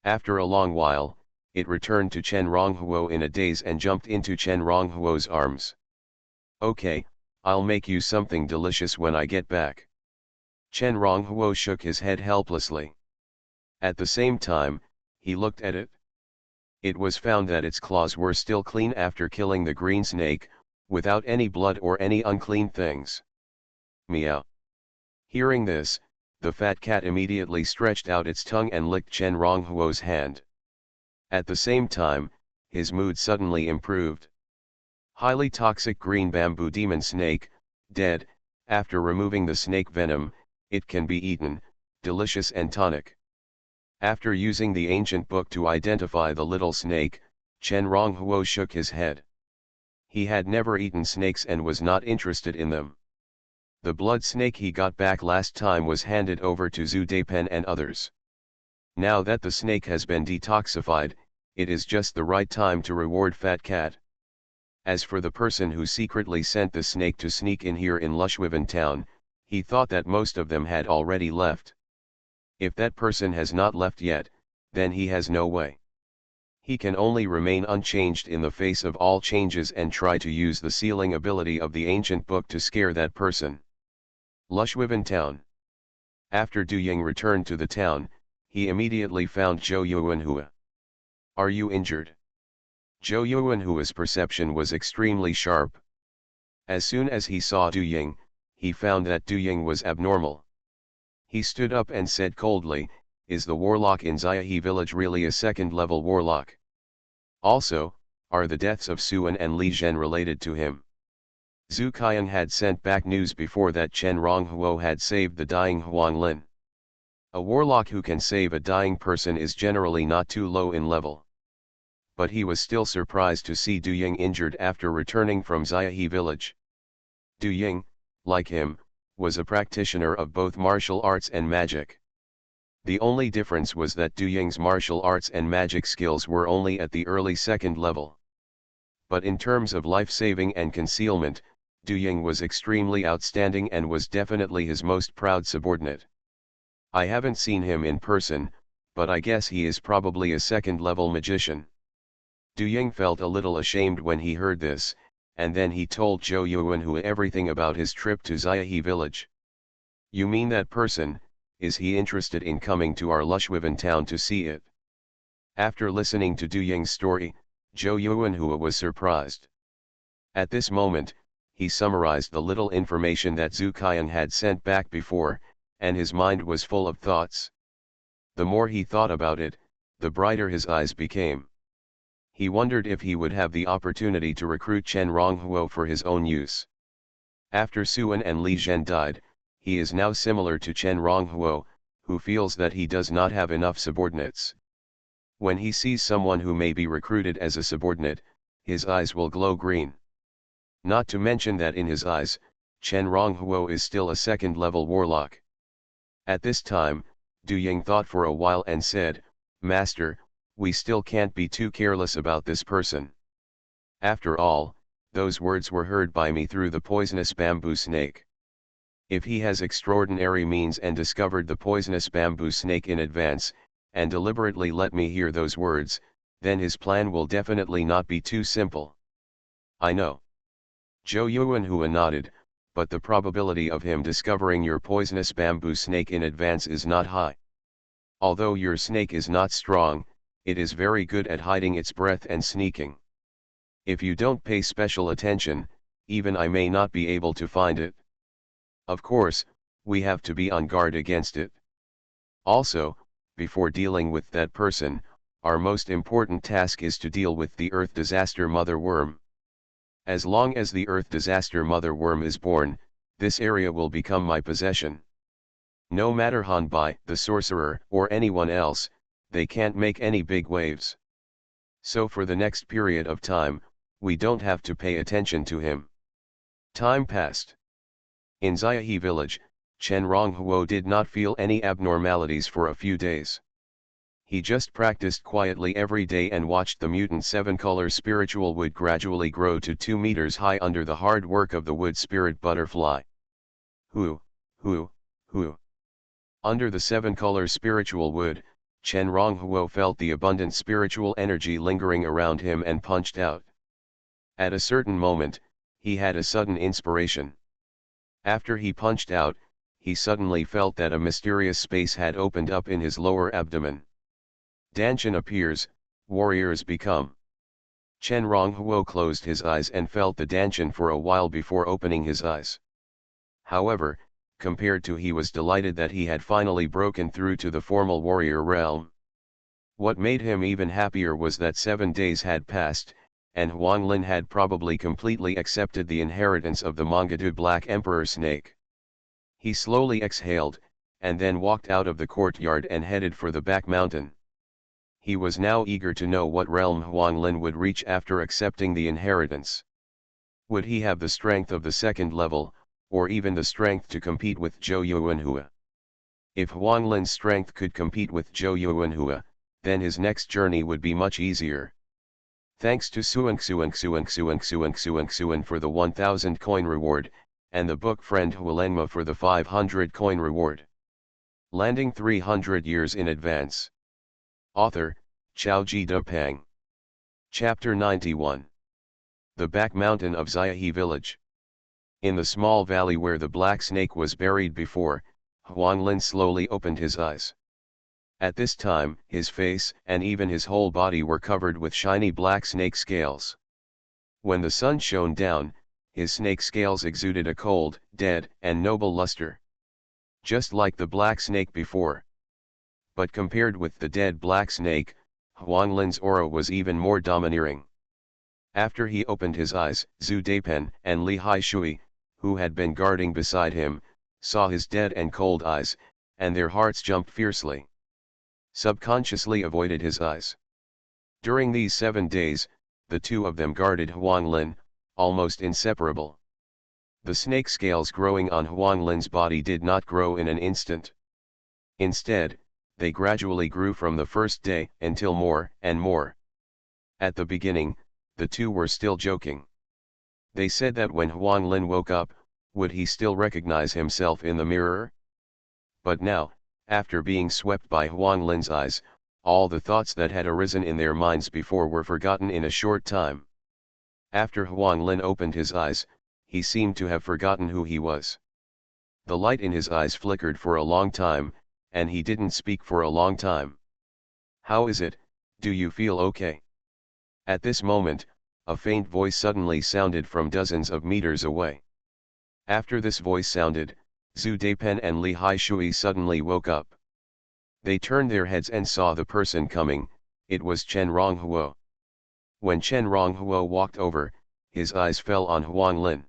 After a long while, it returned to Chen Ronghuo in a daze and jumped into Chen Ronghuo's arms. Okay, I'll make you something delicious when I get back. Chen Ronghuo shook his head helplessly. At the same time, he looked at it. It was found that its claws were still clean after killing the green snake, without any blood or any unclean things. Meow. Hearing this, the fat cat immediately stretched out its tongue and licked Chen Ronghuo's hand. At the same time, his mood suddenly improved. Highly toxic green bamboo demon snake, dead. After removing the snake venom, it can be eaten, delicious and tonic. After using the ancient book to identify the little snake, Chen Ronghuo shook his head. He had never eaten snakes and was not interested in them. The blood snake he got back last time was handed over to Zhu Deipen and others. Now that the snake has been detoxified, it is just the right time to reward Fat Cat. As for the person who secretly sent the snake to sneak in here in Lushwiven town, he thought that most of them had already left. If that person has not left yet, then he has no way. He can only remain unchanged in the face of all changes and try to use the sealing ability of the ancient book to scare that person. Lushwiven town. After Du Ying returned to the town, he immediately found Zhou Yuanhua. Are you injured? Zhou Yuanhua's perception was extremely sharp. As soon as he saw Du Ying, he found that Du Ying was abnormal. He stood up and said coldly, "Is the warlock in Xiaohe village really a second-level warlock? Also, are the deaths of Xuan and Li Zhen related to him?" Zhu Qiang had sent back news before that Chen Ronghuo had saved the dying Huang Lin. A warlock who can save a dying person is generally not too low in level. But he was still surprised to see Du Ying injured after returning from Xiaohe village. Du Ying, like him, was a practitioner of both martial arts and magic. The only difference was that Du Ying's martial arts and magic skills were only at the early second level. But in terms of life-saving and concealment, Du Ying was extremely outstanding and was definitely his most proud subordinate. I haven't seen him in person, but I guess he is probably a second-level magician. Du Ying felt a little ashamed when he heard this, and then he told Zhou Yuanhua everything about his trip to Xiahe village. You mean that person, is he interested in coming to our Lushwiven town to see it? After listening to Du Ying's story, Zhou Yuanhua was surprised. At this moment, he summarized the little information that Zhu Qian had sent back before, and his mind was full of thoughts. The more he thought about it, the brighter his eyes became. He wondered if he would have the opportunity to recruit Chen Ronghuo for his own use. After Suan and Li Zhen died, he is now similar to Chen Ronghuo, who feels that he does not have enough subordinates. When he sees someone who may be recruited as a subordinate, his eyes will glow green. Not to mention that in his eyes, Chen Ronghuo is still a second-level warlock. At this time, Du Ying thought for a while and said, "Master, we still can't be too careless about this person. After all, those words were heard by me through the poisonous bamboo snake. If he has extraordinary means and discovered the poisonous bamboo snake in advance, and deliberately let me hear those words, then his plan will definitely not be too simple." "I know." Zhou Yuanhua nodded, "but the probability of him discovering your poisonous bamboo snake in advance is not high. Although your snake is not strong, it is very good at hiding its breath and sneaking. If you don't pay special attention, even I may not be able to find it. Of course, we have to be on guard against it. Also, before dealing with that person, our most important task is to deal with the Earth Disaster Mother Worm. As long as the Earth Disaster Mother Worm is born, this area will become my possession. No matter Han Bai, the sorcerer, or anyone else, they can't make any big waves. So for the next period of time, we don't have to pay attention to him." Time passed. In Xiahe village, Chen Ronghuo did not feel any abnormalities for a few days. He just practiced quietly every day and watched the mutant seven-color spiritual wood gradually grow to 2 meters high under the hard work of the wood spirit butterfly. Hu. Under the seven-color spiritual wood, Chen Ronghuo felt the abundant spiritual energy lingering around him and punched out. At a certain moment, he had a sudden inspiration. After he punched out, he suddenly felt that a mysterious space had opened up in his lower abdomen. Danshan appears, warriors become. Chen Ronghuo closed his eyes and felt the Danshan for a while before opening his eyes. However, compared to he was delighted that he had finally broken through to the formal warrior realm. What made him even happier was that 7 days had passed, and Huanglin had probably completely accepted the inheritance of the Mongadu Black Emperor Snake. He slowly exhaled, and then walked out of the courtyard and headed for the back mountain. He was now eager to know what realm Huanglin would reach after accepting the inheritance. Would he have the strength of the second level, or even the strength to compete with Zhou Yuanhua? If Huanglin's strength could compete with Zhou Yuanhua, then his next journey would be much easier. Thanks to Xuan for the 1000 coin reward, and the book friend Hualengma for the 500 coin reward. Landing 300 years in advance. Author, Xiaoji Depeng. Chapter 91. The Back Mountain of Xiahe Village. In the small valley where the black snake was buried before, Huanglin slowly opened his eyes. At this time, his face and even his whole body were covered with shiny black snake scales. When the sun shone down, his snake scales exuded a cold, dead, and noble luster. Just like the black snake before. But compared with the dead black snake, Huanglin's aura was even more domineering. After he opened his eyes, Zhu Daipen and Li Haishui, who had been guarding beside him, saw his dead and cold eyes, and their hearts jumped fiercely. Subconsciously avoided his eyes. During these 7 days, the two of them guarded Huanglin, almost inseparable. The snake scales growing on Huanglin's body did not grow in an instant. Instead, they gradually grew from the first day until more and more. At the beginning, the two were still joking. They said that when Xuanlin woke up, would he still recognize himself in the mirror? But now, after being swept by Xuanlin's eyes, all the thoughts that had arisen in their minds before were forgotten in a short time. After Xuanlin opened his eyes, he seemed to have forgotten who he was. The light in his eyes flickered for a long time, and he didn't speak for a long time. "How is it, do you feel okay?" At this moment, a faint voice suddenly sounded from dozens of meters away. After this voice sounded, Zhu Daipen and Li Haishui suddenly woke up. They turned their heads and saw the person coming. It was Chen Ronghuo. When Chen Ronghuo walked over, his eyes fell on Xuanlin.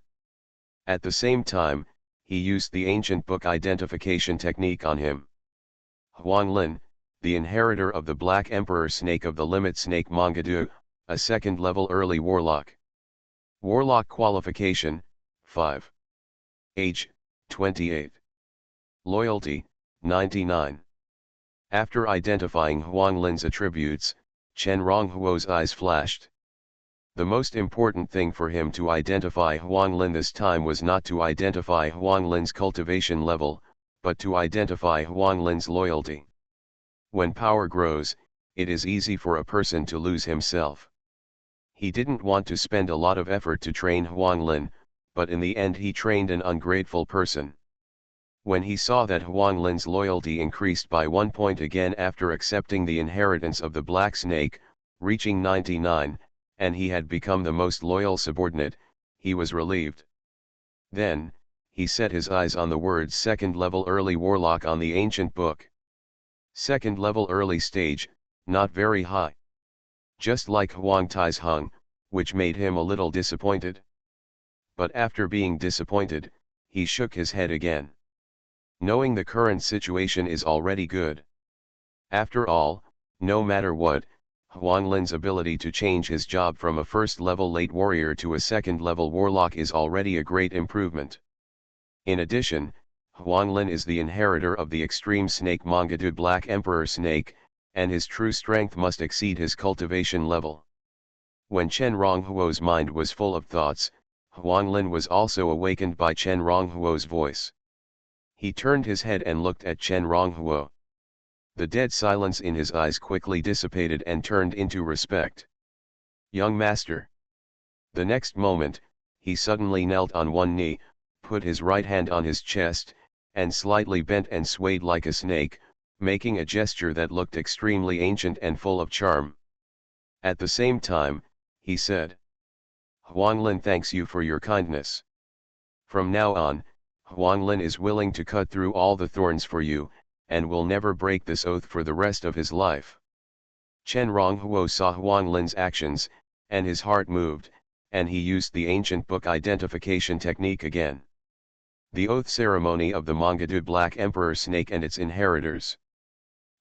At the same time, he used the ancient book identification technique on him. Xuanlin, the inheritor of the Black Emperor Snake of the Limit Snake Mangadu, a second-level early warlock. Warlock qualification, 5. Age, 28. Loyalty, 99. After identifying Xuanlin's attributes, Chen Ronghuo's eyes flashed. The most important thing for him to identify Xuanlin this time was not to identify Xuanlin's cultivation level, but to identify Xuanlin's loyalty. When power grows, it is easy for a person to lose himself. He didn't want to spend a lot of effort to train Xuanlin, but in the end he trained an ungrateful person. When he saw that Xuanlin's loyalty increased by 1 point again after accepting the inheritance of the Black Snake, reaching 99, and he had become the most loyal subordinate, he was relieved. Then, he set his eyes on the words second-level early warlock on the ancient book. Second-level early stage, not very high. Just like Huang Tai's Hung, which made him a little disappointed. But after being disappointed, he shook his head again. Knowing the current situation is already good. After all, no matter what, Xuanlin's ability to change his job from a first-level late warrior to a second-level warlock is already a great improvement. In addition, Xuanlin is the inheritor of the extreme snake Mangadu Black Emperor Snake, and his true strength must exceed his cultivation level. When Chen Ronghuo's mind was full of thoughts, Xuanlin was also awakened by Chen Ronghuo's voice. He turned his head and looked at Chen Ronghuo. The dead silence in his eyes quickly dissipated and turned into respect. "Young master." The next moment, he suddenly knelt on one knee, put his right hand on his chest, and slightly bent and swayed like a snake, making a gesture that looked extremely ancient and full of charm. At the same time, he said, "Xuanlin thanks you for your kindness. From now on, Xuanlin is willing to cut through all the thorns for you, and will never break this oath for the rest of his life." Chen Ronghuo saw Xuanlin's actions, and his heart moved, and he used the ancient book identification technique again. The oath ceremony of the Mangadu Black Emperor Snake and its inheritors.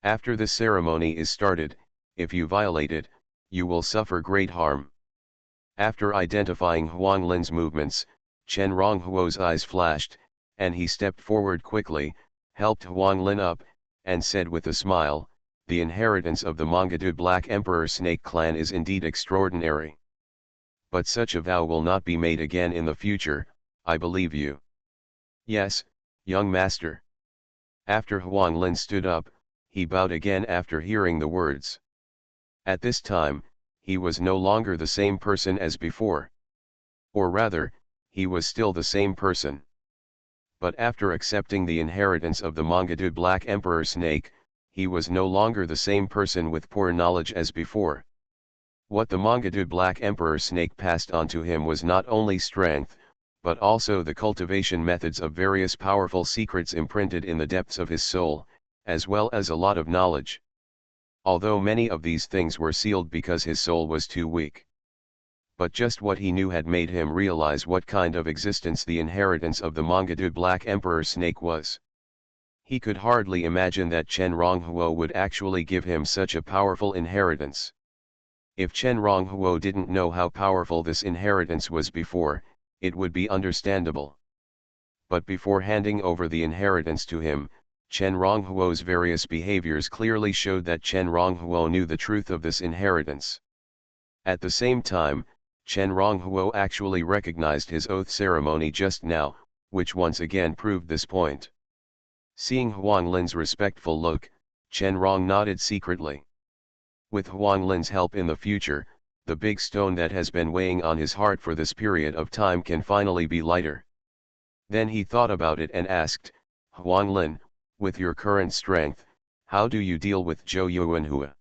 After this ceremony is started, if you violate it, you will suffer great harm. After identifying Xuanlin's movements, Chen Ronghuo's eyes flashed, and he stepped forward quickly, helped Xuanlin up, and said with a smile, "The inheritance of the Mangadu Black Emperor Snake clan is indeed extraordinary. But such a vow will not be made again in the future, I believe you." "Yes, young master." After Xuanlin stood up, he bowed again after hearing the words. At this time, he was no longer the same person as before. Or rather, he was still the same person. But after accepting the inheritance of the Mangadu Black Emperor Snake, he was no longer the same person with poor knowledge as before. What the Mangadu Black Emperor Snake passed on to him was not only strength, but also the cultivation methods of various powerful secrets imprinted in the depths of his soul, as well as a lot of knowledge. Although many of these things were sealed because his soul was too weak. But just what he knew had made him realize what kind of existence the inheritance of the Mangadu Black Emperor Snake was. He could hardly imagine that Chen Ronghuo would actually give him such a powerful inheritance. If Chen Ronghuo didn't know how powerful this inheritance was before, it would be understandable. But before handing over the inheritance to him, Chen Ronghuo's various behaviors clearly showed that Chen Ronghuo knew the truth of this inheritance. At the same time, Chen Ronghuo actually recognized his oath ceremony just now, which once again proved this point. Seeing Huang Lin's respectful look, Chen Rong nodded secretly. With Huang Lin's help in the future, the big stone that has been weighing on his heart for this period of time can finally be lighter. Then he thought about it and asked, Huang Lin, with your current strength, how do you deal with Zhou Yuanhua?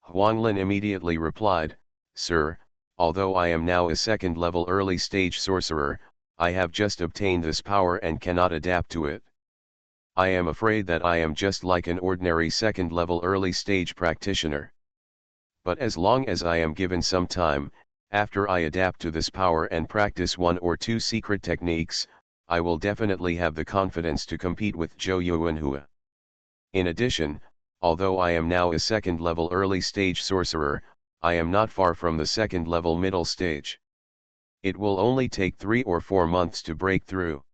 Huang Lin immediately replied, Sir, although I am now a second-level early-stage sorcerer, I have just obtained this power and cannot adapt to it. I am afraid that I am just like an ordinary second-level early-stage practitioner. But as long as I am given some time, after I adapt to this power and practice one or two secret techniques, I will definitely have the confidence to compete with Zhou Yuanhua. In addition, although I am now a second-level early-stage sorcerer, I am not far from the second-level middle stage. It will only take 3 or 4 months to break through.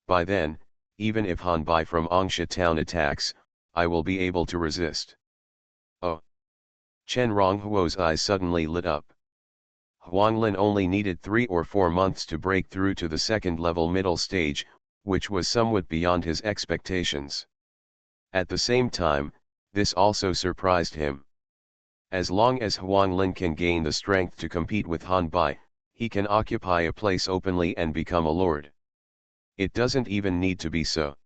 By then, even if Han Bai from Angsha town attacks, I will be able to resist. Oh! Chen Ronghuo's eyes suddenly lit up. Huang Lin only needed 3 or 4 months to break through to the second-level middle stage, which was somewhat beyond his expectations. At the same time, this also surprised him. As long as Huang Lin can gain the strength to compete with Han Bai, he can occupy a place openly and become a lord. It doesn't even need to be so.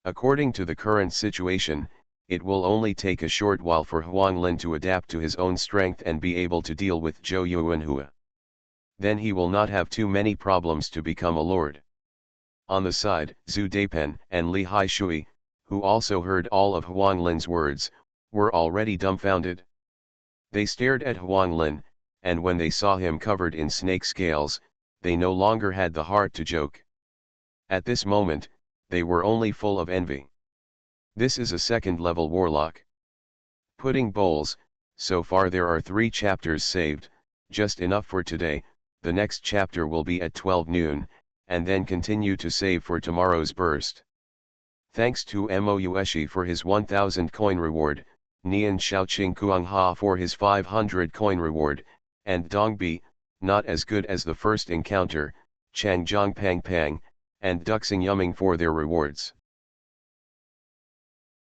According to the current situation, it will only take a short while for Huang Lin to adapt to his own strength and be able to deal with Zhou Yuanhua. Then he will not have too many problems to become a lord. On the side, Zhu Daipen and Li Haishui, who also heard all of Huang Lin's words, were already dumbfounded. They stared at Huang Lin, and when they saw him covered in snake scales, they no longer had the heart to joke. At this moment, they were only full of envy. This is a second-level warlock. Pudding bowls, so far there are 3 chapters saved, just enough for today. The next chapter will be at 12 noon, and then continue to save for tomorrow's burst. Thanks to Moueshi for his 1000 coin reward, Nian Xiaoqing Kuangha for his 500 coin reward, and Dongbi, not as good as the first encounter, Changjiang Pang Pang, and Duxing Yumming for their rewards.